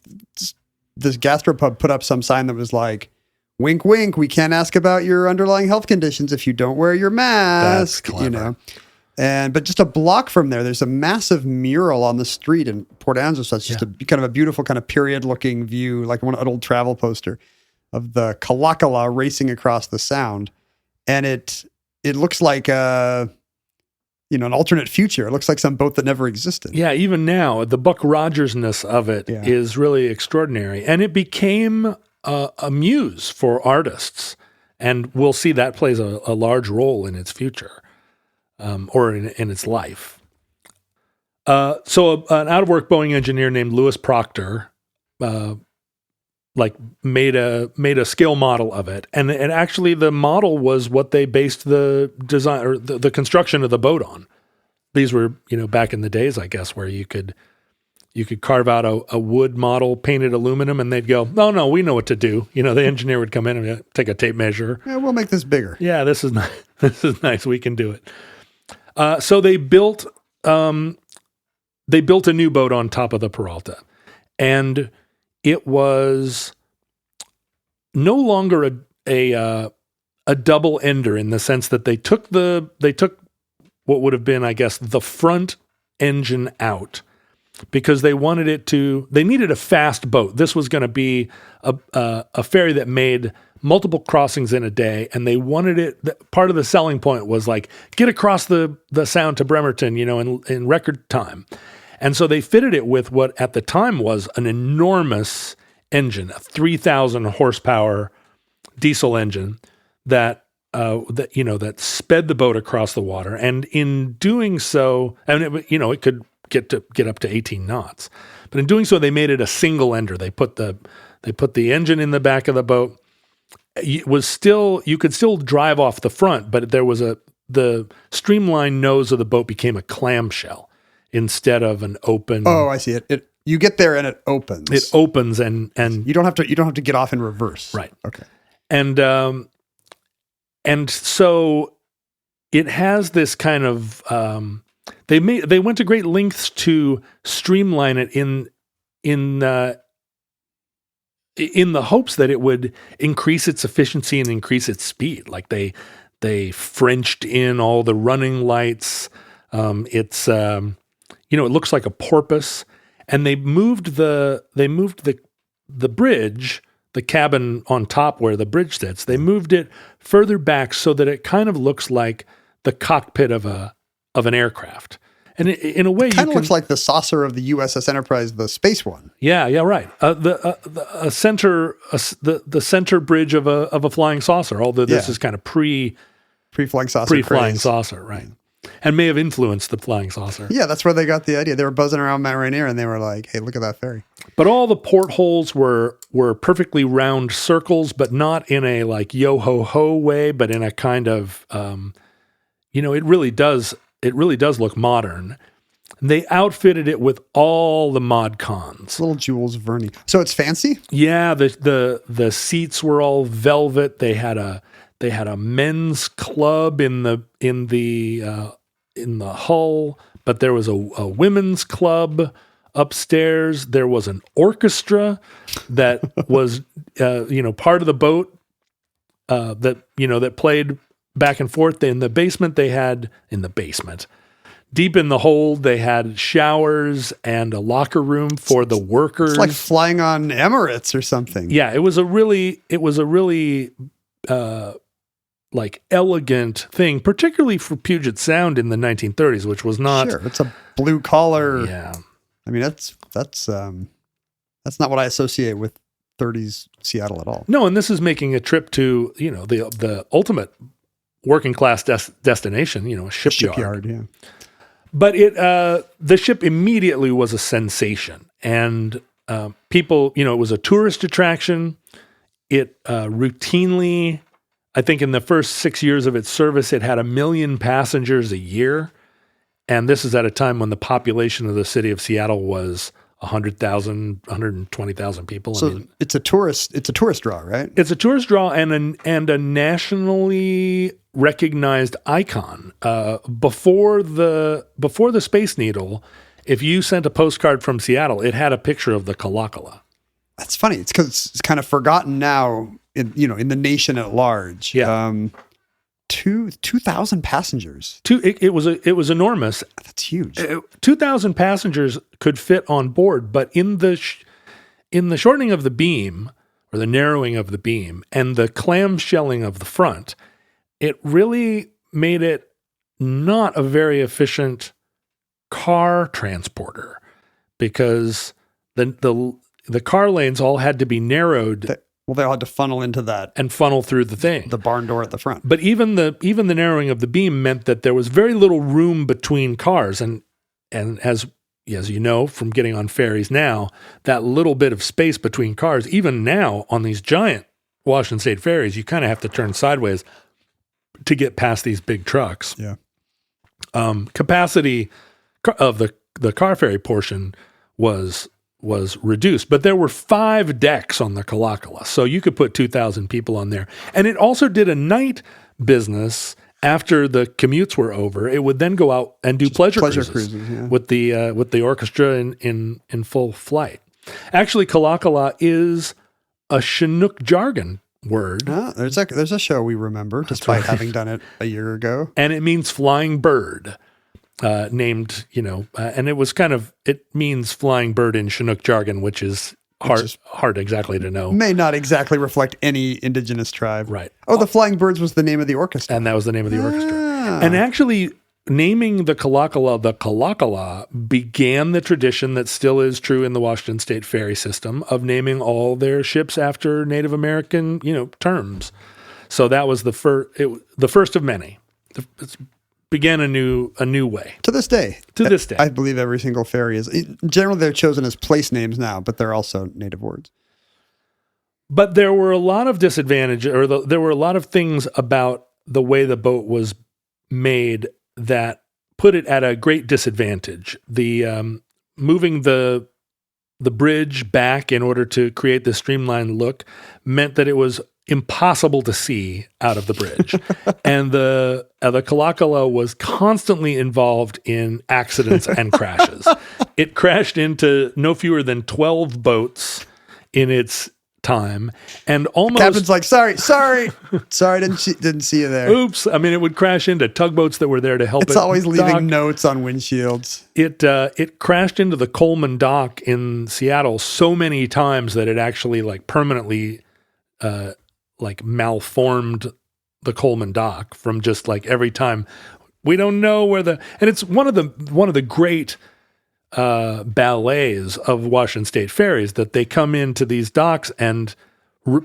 this gastropub put up some sign that was like, "Wink, wink, we can't ask about your underlying health conditions if you don't wear your mask." That's clever. But just a block from there's a massive mural on the street in Port Angeles. That's just a kind of a beautiful kind of period looking view, like an old travel poster of the Kalakala racing across the Sound. And it looks like an alternate future. It looks like some boat that never existed. Yeah, even now, the Buck Rogers-ness of it is really extraordinary. And it became a muse for artists. And we'll see that plays a large role in its future, or in its life. So an out-of-work Boeing engineer named Louis Proctor made a scale model of it. And actually the model was what they based the design or the construction of the boat on. These were, back in the days, I guess, where you could carve out a wood model, painted aluminum, and they'd go, "Oh no, we know what to do." The engineer would come in and take a tape measure. Yeah, we'll make this bigger. Yeah, this is nice. This is nice. We can do it. So they built a new boat on top of the Peralta, and it was no longer a double ender in the sense that they took what would have been, I guess, the front engine out because they needed a fast boat. This was going to be a ferry that made multiple crossings in a day, and they wanted it. Part of the selling point was like, get across the Sound to Bremerton, in record time. And so they fitted it with what at the time was an enormous engine, a 3,000 horsepower diesel engine that sped the boat across the water. And in doing so, it could get up to 18 knots. But in doing so, they made it a single ender. They put the engine in the back of the boat. You could still drive off the front, but the streamlined nose of the boat became a clamshell instead of an open. Oh, I see it. You get there and it opens. It opens and you don't have to get off in reverse. Right. Okay. And so it has this kind of they went to great lengths to streamline it in the hopes that it would increase its efficiency and increase its speed. Like they Frenched in all the running lights. It looks like a porpoise, and they moved the bridge, the cabin on top where the bridge sits. They moved it further back so that it kind of looks like the cockpit of an aircraft. And in a way, kind of looks like the saucer of the USS Enterprise, the space one. Yeah, right. The center bridge of a flying saucer. Although this is kind of pre-flying saucer, pre-flying saucer, right? And may have influenced the flying saucer. Yeah, that's where they got the idea. They were buzzing around Mount Rainier, and they were like, "Hey, look at that ferry." But all the portholes were perfectly round circles, but not in a like yo ho ho way, but in a kind of it really does look modern. They outfitted it with all the mod cons. Little Jules Verne. So it's fancy? Yeah, the seats were all velvet. They had a men's club in the hull, but there was a women's club upstairs. There was an orchestra that was, part of the boat that played back and forth. In the basement, deep in the hold, they had showers and a locker room for the workers. It's like flying on Emirates or something. Yeah, it was a really like elegant thing, particularly for Puget Sound in the 1930s, which was not. Sure, it's a blue collar. Yeah, I mean that's not what I associate with 30s Seattle at all. no, and this is making a trip to the ultimate working class destination, a shipyard. Yeah. But the ship immediately was a sensation, and people, it was a tourist attraction. It routinely, I think in the first 6 years of its service, it had 1 million passengers a year. And this is at a time when the population of the city of Seattle was 100,000, 120,000 people. So it's a tourist draw, right? It's a tourist draw and a nationally recognized icon. Before the Space Needle, if you sent a postcard from Seattle, it had a picture of the Kalakala. That's funny. It's because it's kind of forgotten now in the nation at large. Yeah. 2,000 passengers. It was enormous. That's huge. 2,000 passengers could fit on board, but in the shortening of the beam or the narrowing of the beam and the clamshelling of the front, it really made it not a very efficient car transporter because the car lanes all had to be narrowed. They all had to funnel into that and funnel through the thing, the barn door at the front. But even the narrowing of the beam meant that there was very little room between cars, and as you know from getting on ferries now, that little bit of space between cars, even now on these giant Washington State ferries, you kind of have to turn sideways to get past these big trucks. Yeah. Capacity of the car ferry portion was reduced, but there were 5 decks on the Kalakala, so you could put 2,000 people on there. And it also did a night business after the commutes were over. It would then go out and do pleasure cruises yeah. with the orchestra in full flight. Actually, Kalakala is a Chinook jargon word. There's a show we remember, despite having done it a year ago, and it means flying bird. Named, and it means flying bird in Chinook jargon, which is hard exactly to know. May not exactly reflect any indigenous tribe. Right. Oh, the Flying Birds was the name of the orchestra. And that was the name of the orchestra. And actually, naming the Kalakala began the tradition that still is true in the Washington State ferry system of naming all their ships after Native American, terms. So that was the first of many. It's began a new way. To this day. I believe every single ferry is. Generally, they're chosen as place names now, but they're also native words. But there were a lot of disadvantages, there were a lot of things about the way the boat was made that put it at a great disadvantage. The moving the bridge back in order to create the streamlined look meant that it was impossible to see out of the bridge. And the Kalakala was constantly involved in accidents and crashes. It crashed into no fewer than 12 boats in its time, and almost captain's like, sorry, didn't see you there. Oops. I mean, it would crash into tugboats that were there to help it. It's always dock. Leaving notes on windshields. It crashed into the Coleman dock in Seattle so many times that it actually permanently malformed the Coleman dock from just every time. We don't know where and it's one of the great ballets of Washington State ferries that they come into these docks and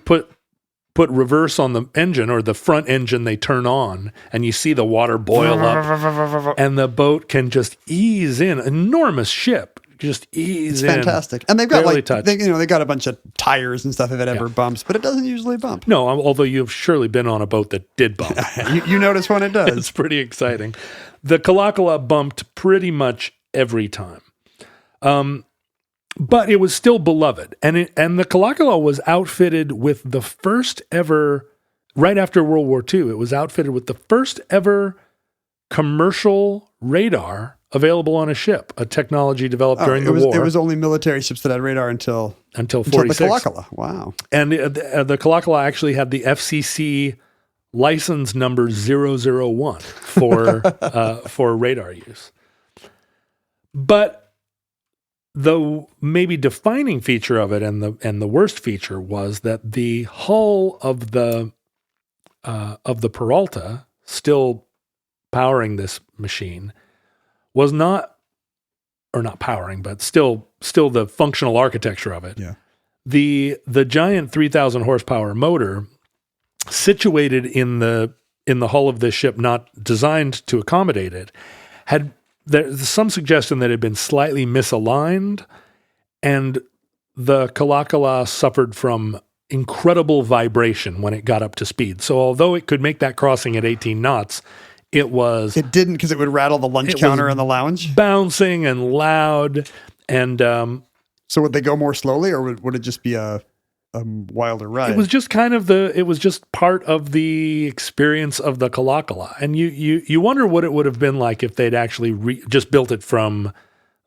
put reverse on the engine, or the front engine they turn on, and you see the water boil up and the boat can just ease in. Enormous ship. Just ease in. It's fantastic. And they've got they got a bunch of tires and stuff if it ever bumps, but it doesn't usually bump. No, although you've surely been on a boat that did bump. you notice when it does. It's pretty exciting. The Kalakala bumped pretty much every time. But it was still beloved. And the Kalakala was outfitted with the first ever, right after World War II, it was outfitted with the first ever commercial radar available on a ship, a technology developed during the war. It was only military ships that had radar until 46. the Kalakala. Wow. And the Kalakala actually had the FCC license number 001 for radar use. But the maybe defining feature of it and the worst feature was that the hull of the Peralta, still powering this machine, was not powering, but still the functional architecture of it. Yeah. The giant 3,000 horsepower motor situated in the hull of this ship, not designed to accommodate it, there's some suggestion that it had been slightly misaligned, and the Kalakala suffered from incredible vibration when it got up to speed. So although it could make that crossing at 18 knots, it didn't, because it would rattle the lunch counter in the lounge? Bouncing and loud. And so would they go more slowly, or would it just be a wilder ride? It was just part of the experience of the Kalakala. And you wonder what it would have been like if they'd actually just built it from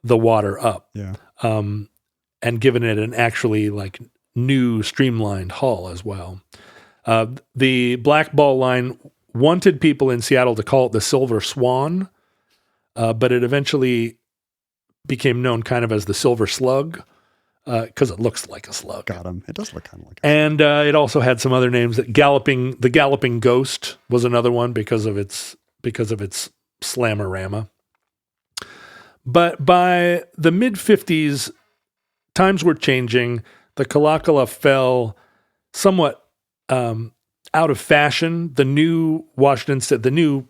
the water up. Yeah. And given it an actually like new streamlined hull as well. The Black Ball line wanted people in Seattle to call it the Silver Swan, but it eventually became known kind of as the Silver Slug, because it looks like a slug. Got him. It does look kind of like. And it also had some other names. The Galloping Ghost was another one because of its slamorama. But by the mid 50s, times were changing. The Kalakala fell somewhat out of fashion. The new Washington State, the new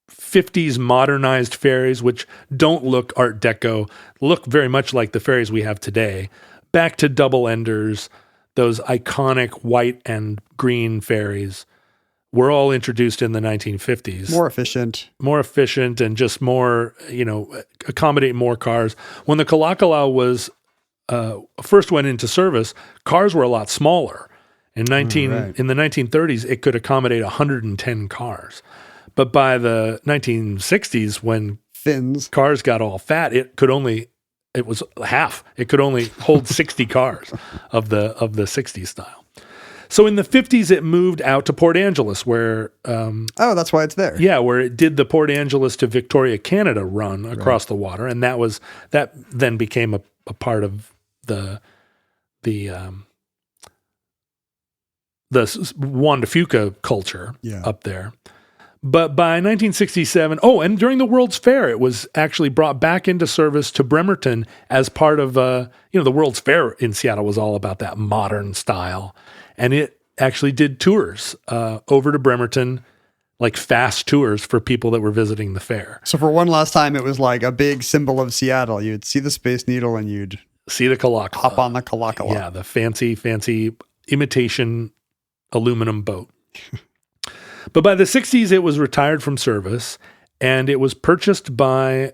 50s modernized ferries, which don't look Art Deco, look very much like the ferries we have today. Back to double enders, those iconic white and green ferries were all introduced in the 1950s. More efficient and just more, accommodate more cars. When the Kalakala was first went into service, cars were a lot smaller. In the 1930s, it could accommodate 110 cars. But by the 1960s, when cars got all fat, it was half. It could only hold 60 cars of the 60s style. So in the 50s, it moved out to Port Angeles, where that's why it's there. Yeah, where it did the Port Angeles to Victoria, Canada run across the water, and that then became a part of the Juan de Fuca culture up there. But by 1967, and during the World's Fair, it was actually brought back into service to Bremerton as part of, the World's Fair in Seattle was all about that modern style. And it actually did tours over to Bremerton, like fast tours for people that were visiting the fair. So for one last time, it was like a big symbol of Seattle. You'd see the Space Needle and you'd see the Kalakala. Hop on the Kalakala. Yeah, the fancy imitation aluminum boat. But by the 60s, it was retired from service, and it was purchased by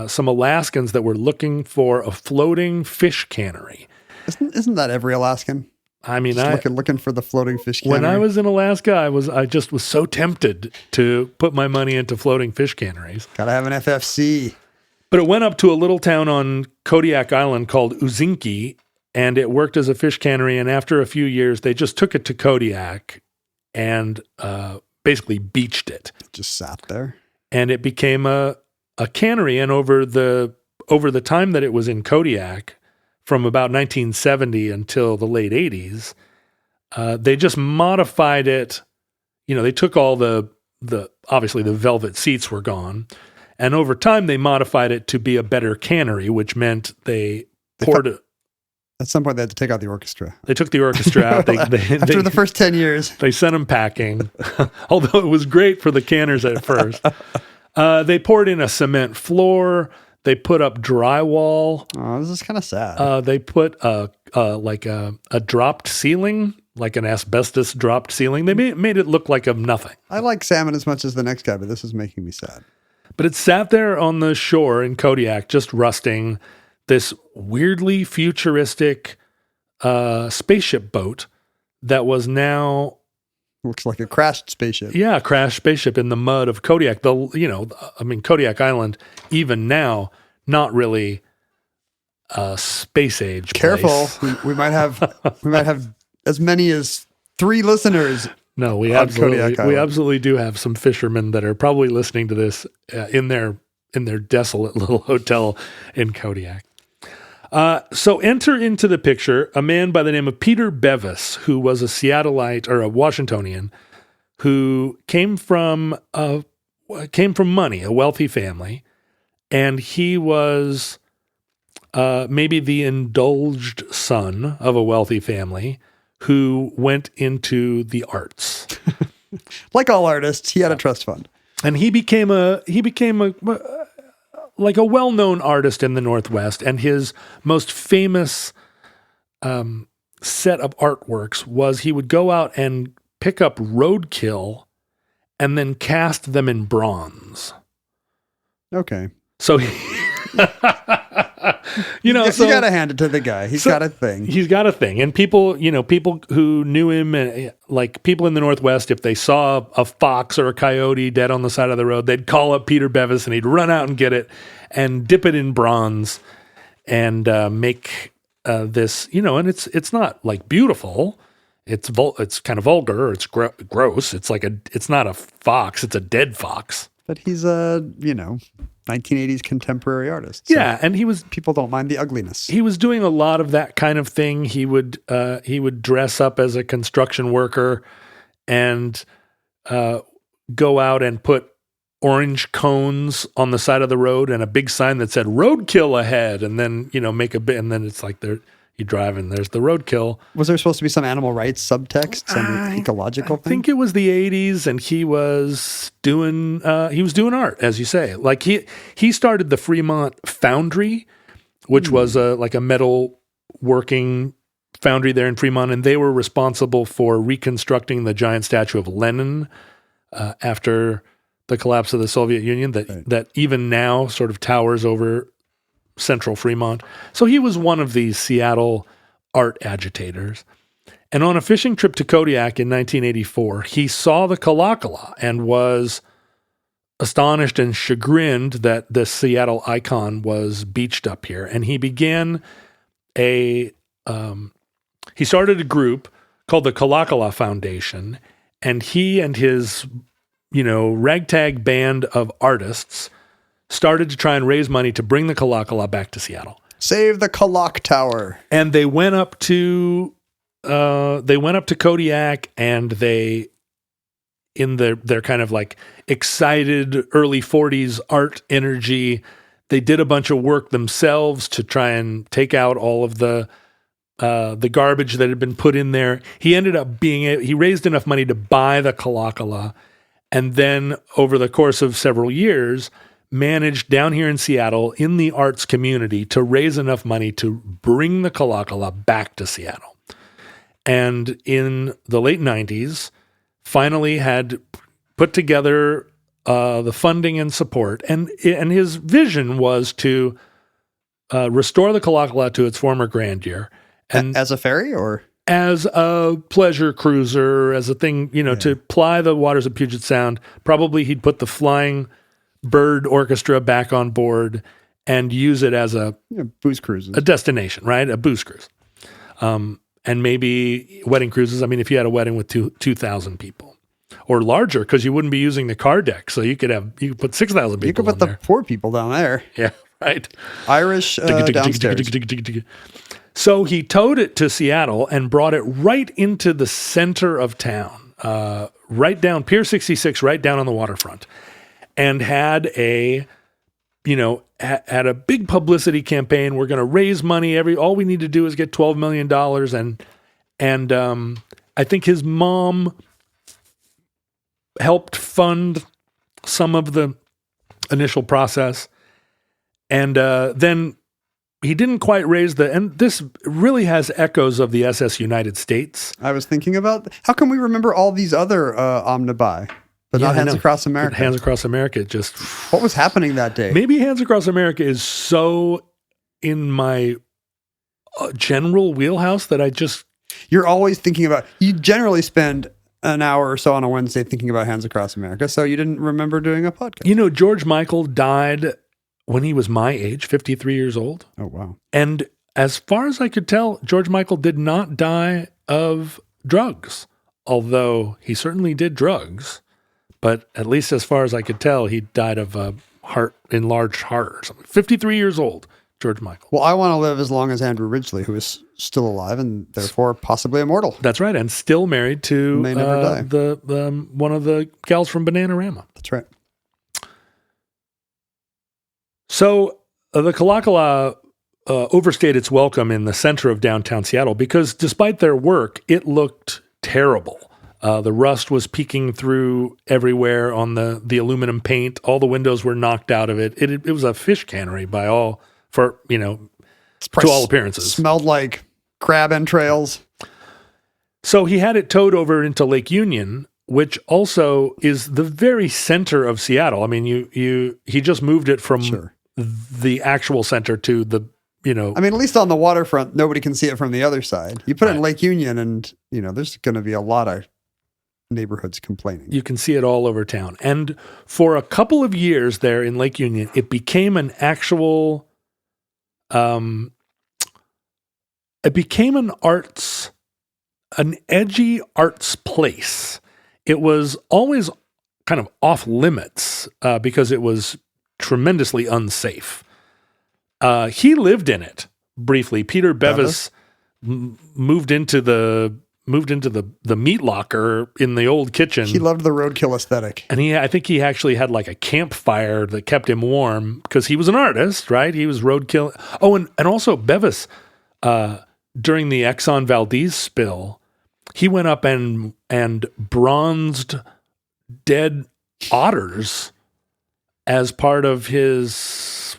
some Alaskans that were looking for a floating fish cannery. Isn't that every Alaskan? I mean, looking for the floating fish cannery. When I was in Alaska, I just was so tempted to put my money into floating fish canneries. Gotta have an FFC. But it went up to a little town on Kodiak Island called Uzinki, and it worked as a fish cannery. And after a few years, they just took it to Kodiak and basically beached it. It just sat there. And it became a cannery. And over the time that it was in Kodiak, from about 1970 until the late 80s, they just modified it. They took all the obviously the velvet seats were gone. And over time, they modified it to be a better cannery, which meant they poured it. At some point, they had to take out the orchestra. They took the orchestra out. After the first 10 years. They sent them packing, although it was great for the canners at first. They poured in a cement floor. They put up drywall. Oh, this is kind of sad. They put a dropped ceiling, like an asbestos dropped ceiling. They made it look like nothing. I like salmon as much as the next guy, but this is making me sad. But it sat there on the shore in Kodiak, just rusting, this weirdly futuristic spaceship boat that was now Looks like a crashed spaceship. Yeah, a crashed spaceship in the mud of Kodiak. Kodiak Island, even now, not really a space age Careful, place. we might have as many as 3 listeners. No, we on Kodiak Island. absolutely do have some fishermen that are probably listening to this in their desolate little hotel in Kodiak. So enter into the picture a man by the name of Peter Bevis, who was a Seattleite or a Washingtonian, who came from money, a wealthy family, and he was maybe the indulged son of a wealthy family who went into the arts. Like all artists, he had a trust fund. And he became a well-known artist in the Northwest, and his most famous set of artworks was he would go out and pick up roadkill and then cast them in bronze. Okay. So you got to hand it to the guy. He's got a thing. He's got a thing. And people who knew him, like people in the Northwest, if they saw a fox or a coyote dead on the side of the road, they'd call up Peter Bevis and he'd run out and get it and dip it in bronze and make this, and it's not like beautiful. It's kind of vulgar. Or it's gross. It's not a fox. It's a dead fox. But he's a, 1980s contemporary artist. So yeah, and people don't mind the ugliness. He was doing a lot of that kind of thing. He would dress up as a construction worker and go out and put orange cones on the side of the road and a big sign that said roadkill ahead, and then make a bit, and then it's like you drive and there's the roadkill. Was there supposed to be some animal rights subtext, some ecological thing? I think it was the 80s, and he was doing art, as you say. Like he started the Fremont Foundry, which was like a metal working foundry there in Fremont, and they were responsible for reconstructing the giant statue of Lenin after the collapse of the Soviet Union that even now sort of towers over central Fremont. So he was one of these Seattle art agitators. And on a fishing trip to Kodiak in 1984, he saw the Kalakala and was astonished and chagrined that the Seattle icon was beached up here. And he began he started a group called the Kalakala Foundation, and he and his, ragtag band of artists started to try and raise money to bring the Kalakala back to Seattle. Save the Kalak Tower. And they went up to Kodiak, and they, in their kind of like excited early 40s art energy, they did a bunch of work themselves to try and take out all of the garbage that had been put in there. He ended up he raised enough money to buy the Kalakala, and then over the course of several years, managed down here in Seattle in the arts community to raise enough money to bring the Kalakala back to Seattle. And in the late 90s, finally had put together the funding and support. And his vision was to restore the Kalakala to its former grandeur. And as a ferry or? As a pleasure cruiser, as a thing, to ply the waters of Puget Sound. Probably he'd put the Flying Bird Orchestra back on board and use it as a booze cruises, a destination, right? A booze cruise, and maybe wedding cruises. I mean, if you had a wedding with 2,000 people or larger, because you wouldn't be using the car deck, so you could put 6,000 people. You could put the poor people down there. Yeah, right. Irish downstairs. So he towed it to Seattle and brought it right into the center of town, right down Pier 66, right down on the waterfront. And had a big publicity campaign. We're going to raise money. All we need to do is get $12 million. And I think his mom helped fund some of the initial process. And then he didn't quite raise and this really has echoes of the SS United States. I was thinking about, how can we remember all these other omnibuy? But not Hands Across America. Hands Across America just... What was happening that day? Maybe Hands Across America is so in my general wheelhouse that I just... You're always thinking about... You generally spend an hour or so on a Wednesday thinking about Hands Across America, so you didn't remember doing a podcast. You know, George Michael died when he was my age, 53 years old. Oh, wow. And as far as I could tell, George Michael did not die of drugs, although he certainly did drugs. But at least as far as I could tell, he died of a enlarged heart or something. 53 years old, George Michael. Well, I want to live as long as Andrew Ridgeley, who is still alive and therefore possibly immortal. That's right, and still married to May never die. the one of the gals from Bananarama. That's right. So the Kalakala overstayed its welcome in the center of downtown Seattle because despite their work, it looked terrible. The rust was peeking through everywhere on the aluminum paint. All the windows were knocked out of it. It was a fish cannery to all appearances. Smelled like crab entrails. So he had it towed over into Lake Union, which also is the very center of Seattle. I mean, he just moved it from the actual center to the, I mean, at least on the waterfront, nobody can see it from the other side. You put it in Lake Union and, there's going to be a lot of neighborhoods complaining. You can see it all over town. And for a couple of years there in Lake Union, it became an actual, an edgy arts place. It was always kind of off limits because it was tremendously unsafe. He lived in it briefly. Peter Bevis moved into the meat locker in the old kitchen. He loved the roadkill aesthetic. And I think he actually had like a campfire that kept him warm because he was an artist, right? He was roadkill. Oh, and also Bevis, during the Exxon Valdez spill, he went up and bronzed dead otters as part of his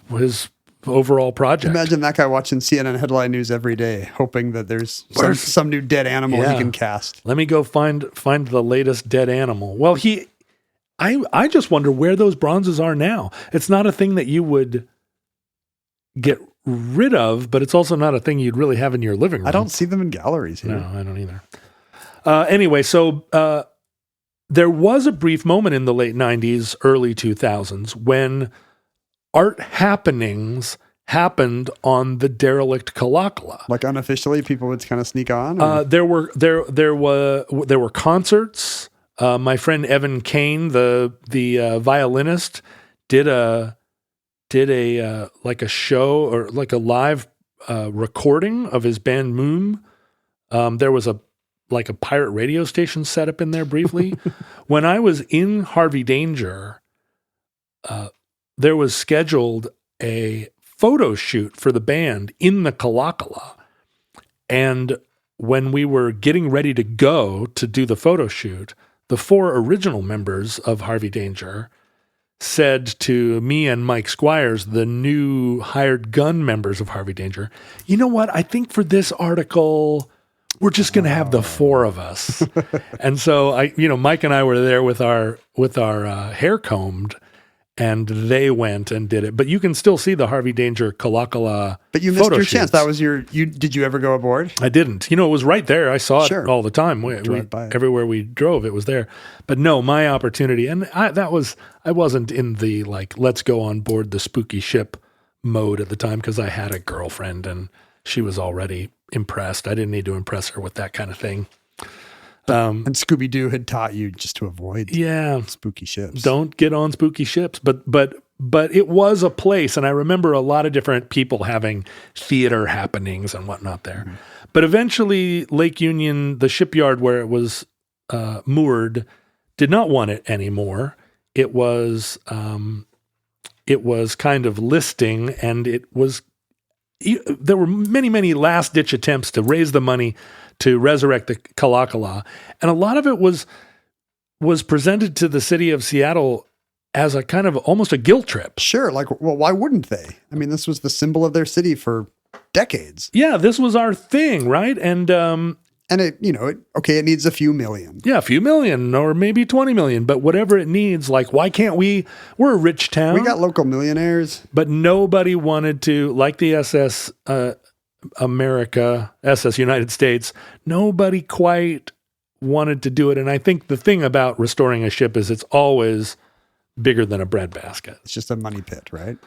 overall project. Imagine that guy watching CNN headline news every day, hoping that there's some new dead animal he can cast. Let me go find the latest dead animal. Well, I just wonder where those bronzes are now. It's not a thing that you would get rid of, but it's also not a thing you'd really have in your living room. I don't see them in galleries here. No, I don't either. Anyway, so there was a brief moment in the late 90s, early 2000s when art happenings happened on the derelict Kalakala. Like unofficially, people would kind of sneak on. There were concerts. My friend Evan Kane, the violinist, did a like a show or like a live recording of his band Moon. There was a pirate radio station set up in there briefly. When I was in Harvey Danger, there was scheduled a photo shoot for the band in the Kalakala. And when we were getting ready to go to do the photo shoot, the 4 original members of Harvey Danger said to me and Mike Squires, the new hired gun members of Harvey Danger, you know what? I think for this article, we're just going to have the 4 of us. And so Mike and I were there with our hair combed, and they went and did it. But you can still see the Harvey Danger Kalakala. But you missed your chance. That was did you ever go aboard? I didn't. It was right there. I saw it all the time. Everywhere we drove, it was there. But no, my opportunity, and I wasn't in the let's go on board the spooky ship mode at the time because I had a girlfriend and she was already impressed. I didn't need to impress her with that kind of thing. And Scooby-Doo had taught you just to avoid spooky ships. Don't get on spooky ships. But it was a place, and I remember a lot of different people having theater happenings and whatnot there. Mm-hmm. But eventually, Lake Union, the shipyard where it was moored, did not want it anymore. It was kind of listing, and there were many, many last-ditch attempts to raise the money to resurrect the Kalakala. And a lot of it was presented to the city of Seattle as a kind of almost a guilt trip. Sure. Why wouldn't they? I mean, this was the symbol of their city for decades. Yeah, this was our thing, right? And it needs a few million. Yeah, a few million or maybe 20 million, but whatever it needs, why can't we're a rich town. We got local millionaires. But nobody wanted to, like the SS United States, nobody quite wanted to do it. And I think the thing about restoring a ship is it's always bigger than a breadbasket. It's just a money pit, right?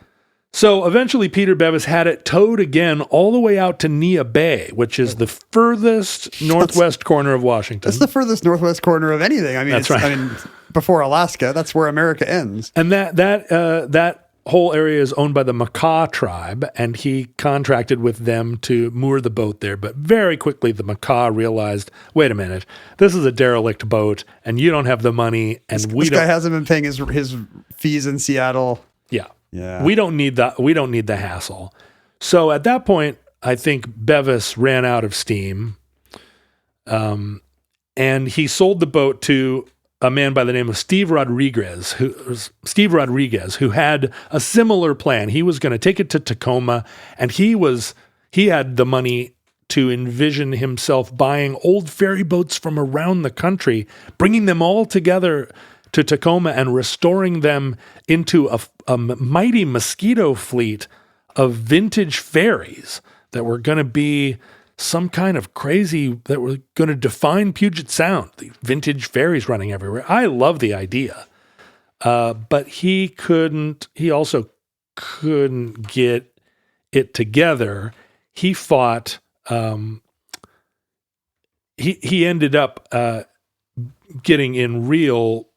So eventually Peter Bevis had it towed again all the way out to Nia Bay, which is the furthest northwest corner of Washington. That's the furthest northwest corner of anything. I mean, That's right. I mean, before Alaska, that's where America ends. And that whole area is owned by the Makah tribe, and he contracted with them to moor the boat there. But very quickly, the Makah realized, wait a minute, this is a derelict boat, and you don't have the money, and This guy hasn't been paying his fees in Seattle. Yeah. Yeah. We don't need the hassle. So at that point, I think Bevis ran out of steam. And he sold the boat to a man by the name of Steve Rodriguez, who had a similar plan. He was going to take it to Tacoma, and he had the money to envision himself buying old ferry boats from around the country, bringing them all together to Tacoma and restoring them into a mighty mosquito fleet of vintage ferries that were going to be some kind of crazy, that were going to define Puget Sound, the vintage ferries running everywhere. I love the idea. But he also couldn't get it together. He fought, he ended up getting in real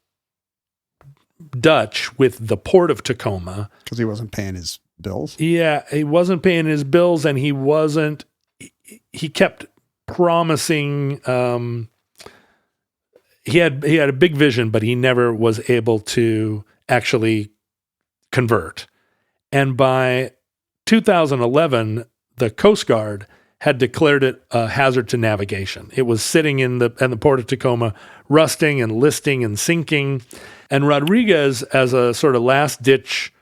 Dutch with the port of Tacoma. Because he wasn't paying his bills? Yeah, he wasn't paying his bills, and he kept promising, he had a big vision, but he never was able to actually convert. And by 2011, the Coast Guard had declared it a hazard to navigation. It was sitting in the port of Tacoma, rusting and listing and sinking. And Rodriguez, as a sort of last-ditch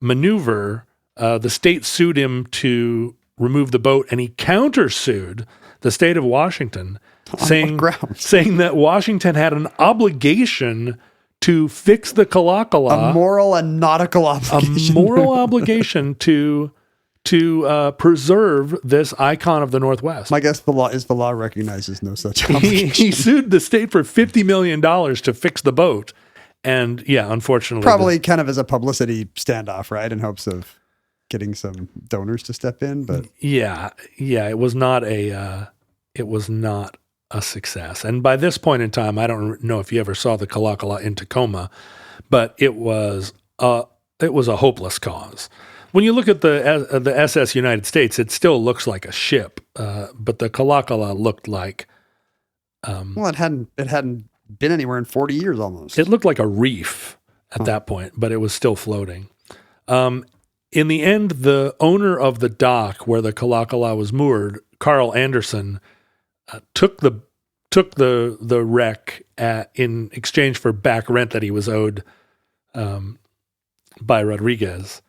maneuver, the state sued him to remove the boat, and he countersued the state of Washington, saying that Washington had an obligation to fix the Kalakala. A moral and nautical obligation. A moral obligation to preserve this icon of the Northwest. My guess the law recognizes no such obligation. He sued the state for $50 million to fix the boat. And yeah, unfortunately. Probably kind of as a publicity standoff, right? In hopes of getting some donors to step in. But yeah, it was not a success. And by this point in time, I don't know if you ever saw the Kalakala in Tacoma, but it was a hopeless cause. When you look at the SS United States, it still looks like a ship, but the Kalakala looked like it hadn't been anywhere in 40 years almost. It looked like a reef at that point, but it was still floating. In the end, the owner of the dock where the Kalakala was moored, Carl Anderson, took the wreck in exchange for back rent that he was owed by Rodriguez.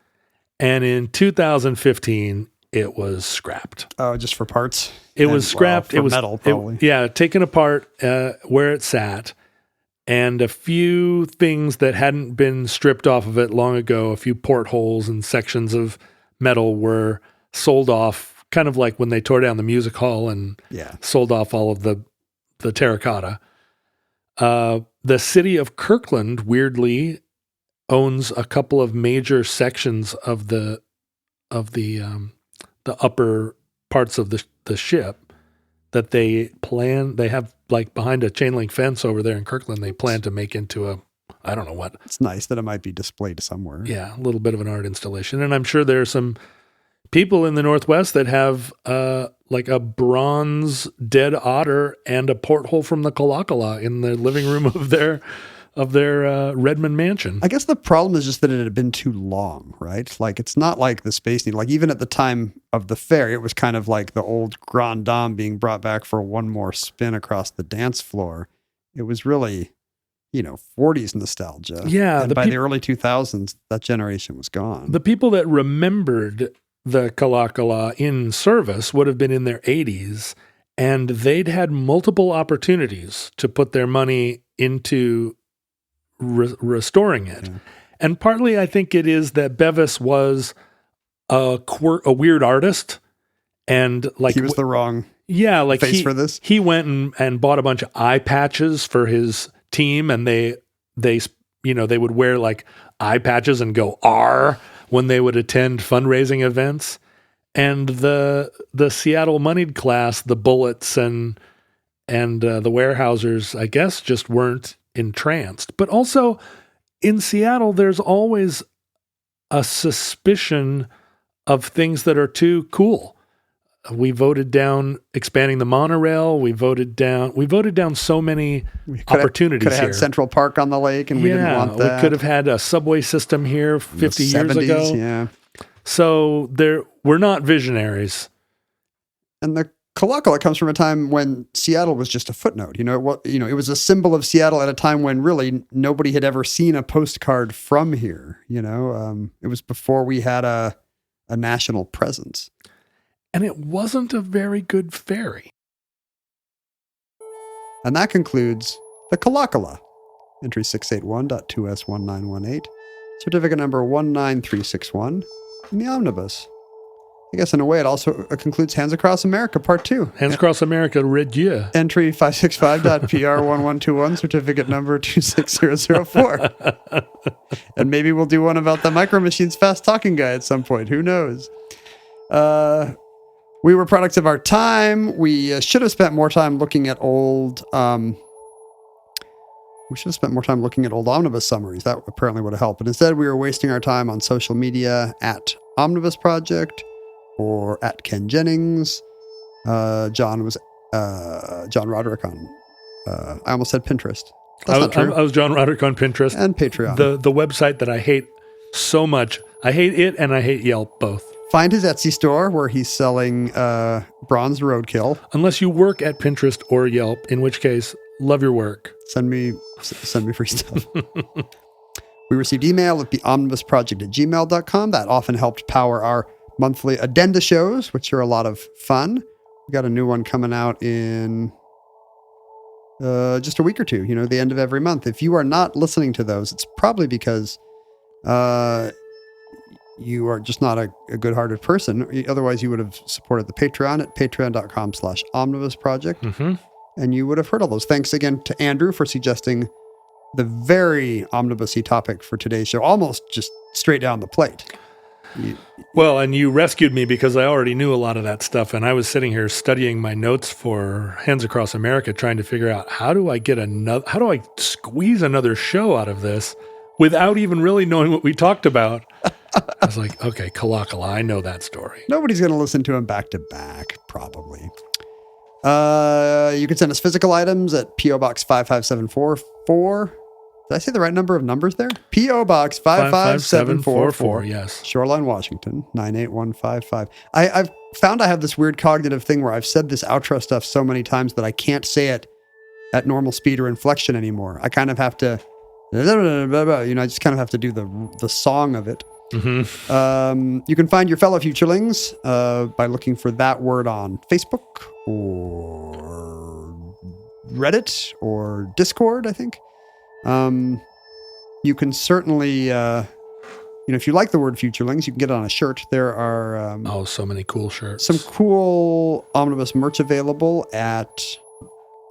And in 2015, it was scrapped. Oh, just for parts? It was scrapped. It was metal, probably. Taken apart where it sat, and a few things that hadn't been stripped off of it long ago, a few portholes and sections of metal were sold off, kind of like when they tore down the music hall and sold off all of the terracotta. The city of Kirkland, weirdly, owns a couple of major sections of the upper parts of the ship that they have, like behind a chain link fence over there in Kirkland, they plan to make into I don't know what. It's nice that it might be displayed somewhere. Yeah, a little bit of an art installation. And I'm sure there are some people in the Northwest that have like a bronze dead otter and a porthole from the Kalakala in the living room of their Redmond mansion. I guess the problem is just that it had been too long, right? Like, it's not like the Space Needle. Like, even at the time of the fair, it was kind of like the old Grand Dame being brought back for one more spin across the dance floor. It was really, 40s nostalgia. Yeah. And by the early 2000s, that generation was gone. The people that remembered the Kalakala in service would have been in their 80s, and they'd had multiple opportunities to put their money into restoring it. Yeah. And partly I think it is that Bevis was a weird artist, And like he was the wrong like face for this. He went and bought a bunch of eye patches for his team, and they would wear like eye patches and go R when they would attend fundraising events. And the Seattle moneyed class, the Bullets and the Warehousers, I guess, just weren't entranced. But also in Seattle, there's always a suspicion of things that are too cool. We voted down expanding the monorail. We voted down so many opportunities could have here. had Central Park on the lake, and we didn't want that. We could have had a subway system here 50 years ago. Yeah. So we're not visionaries. And the Kalakala comes from a time when Seattle was just a footnote. It was a symbol of Seattle at a time when really nobody had ever seen a postcard from here. It was before we had a national presence. And it wasn't a very good ferry. And that concludes the Kalakala. Entry 681.2S1918. Certificate number 19361. In the omnibus. I guess in a way it also concludes Hands Across America Part 2. Hands Across America, Red Year. Entry 565.PR1121, certificate number 26004. And maybe we'll do one about the Micro Machines Fast Talking Guy at some point. Who knows? We were products of our time. We should have spent more time looking at old... We should have spent more time looking at old omnibus summaries. That apparently would have helped. But instead, we were wasting our time on social media at Omnibus Project or at Ken Jennings. John Roderick on... I almost said Pinterest. That's not true. I was John Roderick on Pinterest. And Patreon. The website that I hate so much. I hate it and I hate Yelp both. Find his Etsy store where he's selling bronze roadkill. Unless you work at Pinterest or Yelp, in which case, love your work. Send me free stuff. We received email at theomnibusproject@gmail.com. That often helped power our monthly addenda shows, which are a lot of fun. We got a new one coming out in just a week or two, the end of every month. If you are not listening to those, it's probably because you are just not a good-hearted person. Otherwise, you would have supported the Patreon at patreon.com/omnibusproject. Mm-hmm. And you would have heard all those. Thanks again to Andrew for suggesting the very omnibus-y topic for today's show, almost just straight down the plate. Well, and you rescued me because I already knew a lot of that stuff, and I was sitting here studying my notes for Hands Across America, trying to figure out how do I squeeze another show out of this without even really knowing what we talked about. I was like, okay, Kalakala, I know that story. Nobody's going to listen to him back to back, probably. You can send us physical items at P.O. Box 55744. Did I say the right number of numbers there? P.O. Box 55744. Yes. Shoreline, Washington, 98155. I've found I have this weird cognitive thing where I've said this outro stuff so many times that I can't say it at normal speed or inflection anymore. I kind of have to, I just kind of have to do the song of it. Mm-hmm. You can find your fellow futurelings by looking for that word on Facebook or Reddit or Discord, I think. You can certainly, if you like the word futurelings, you can get it on a shirt. There are so many cool shirts. Some cool omnibus merch available at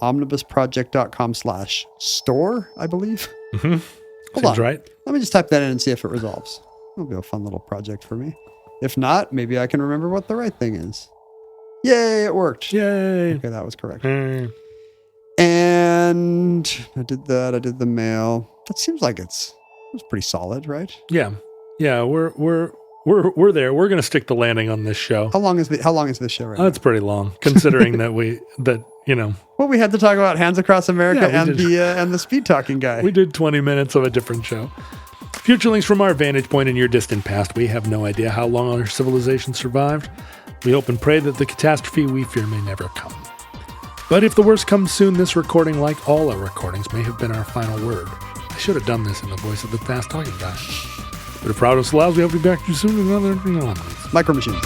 omnibusproject.com/store, I believe. Mm-hmm. Hold on. Right. Let me just type that in and see if it resolves. It'll be a fun little project for me. If not, maybe I can remember what the right thing is. Yay, it worked. Yay. Okay, that was correct. And I did that. I did the mail. That seems like it was pretty solid, right? Yeah. Yeah, we're there. We're going to stick the landing on this show. How long is this show right now? It's pretty long, considering that Well, we had to talk about Hands Across America and the speed talking guy. We did 20 minutes of a different show. Futurelings, from our vantage point in your distant past, we have no idea how long our civilization survived. We hope and pray that the catastrophe we fear may never come. But if the worst comes soon, this recording, like all our recordings, may have been our final word. I should have done this in the voice of the fast talking guy. But if Proudness allows, we hope to be back to you soon with another Micro Machines.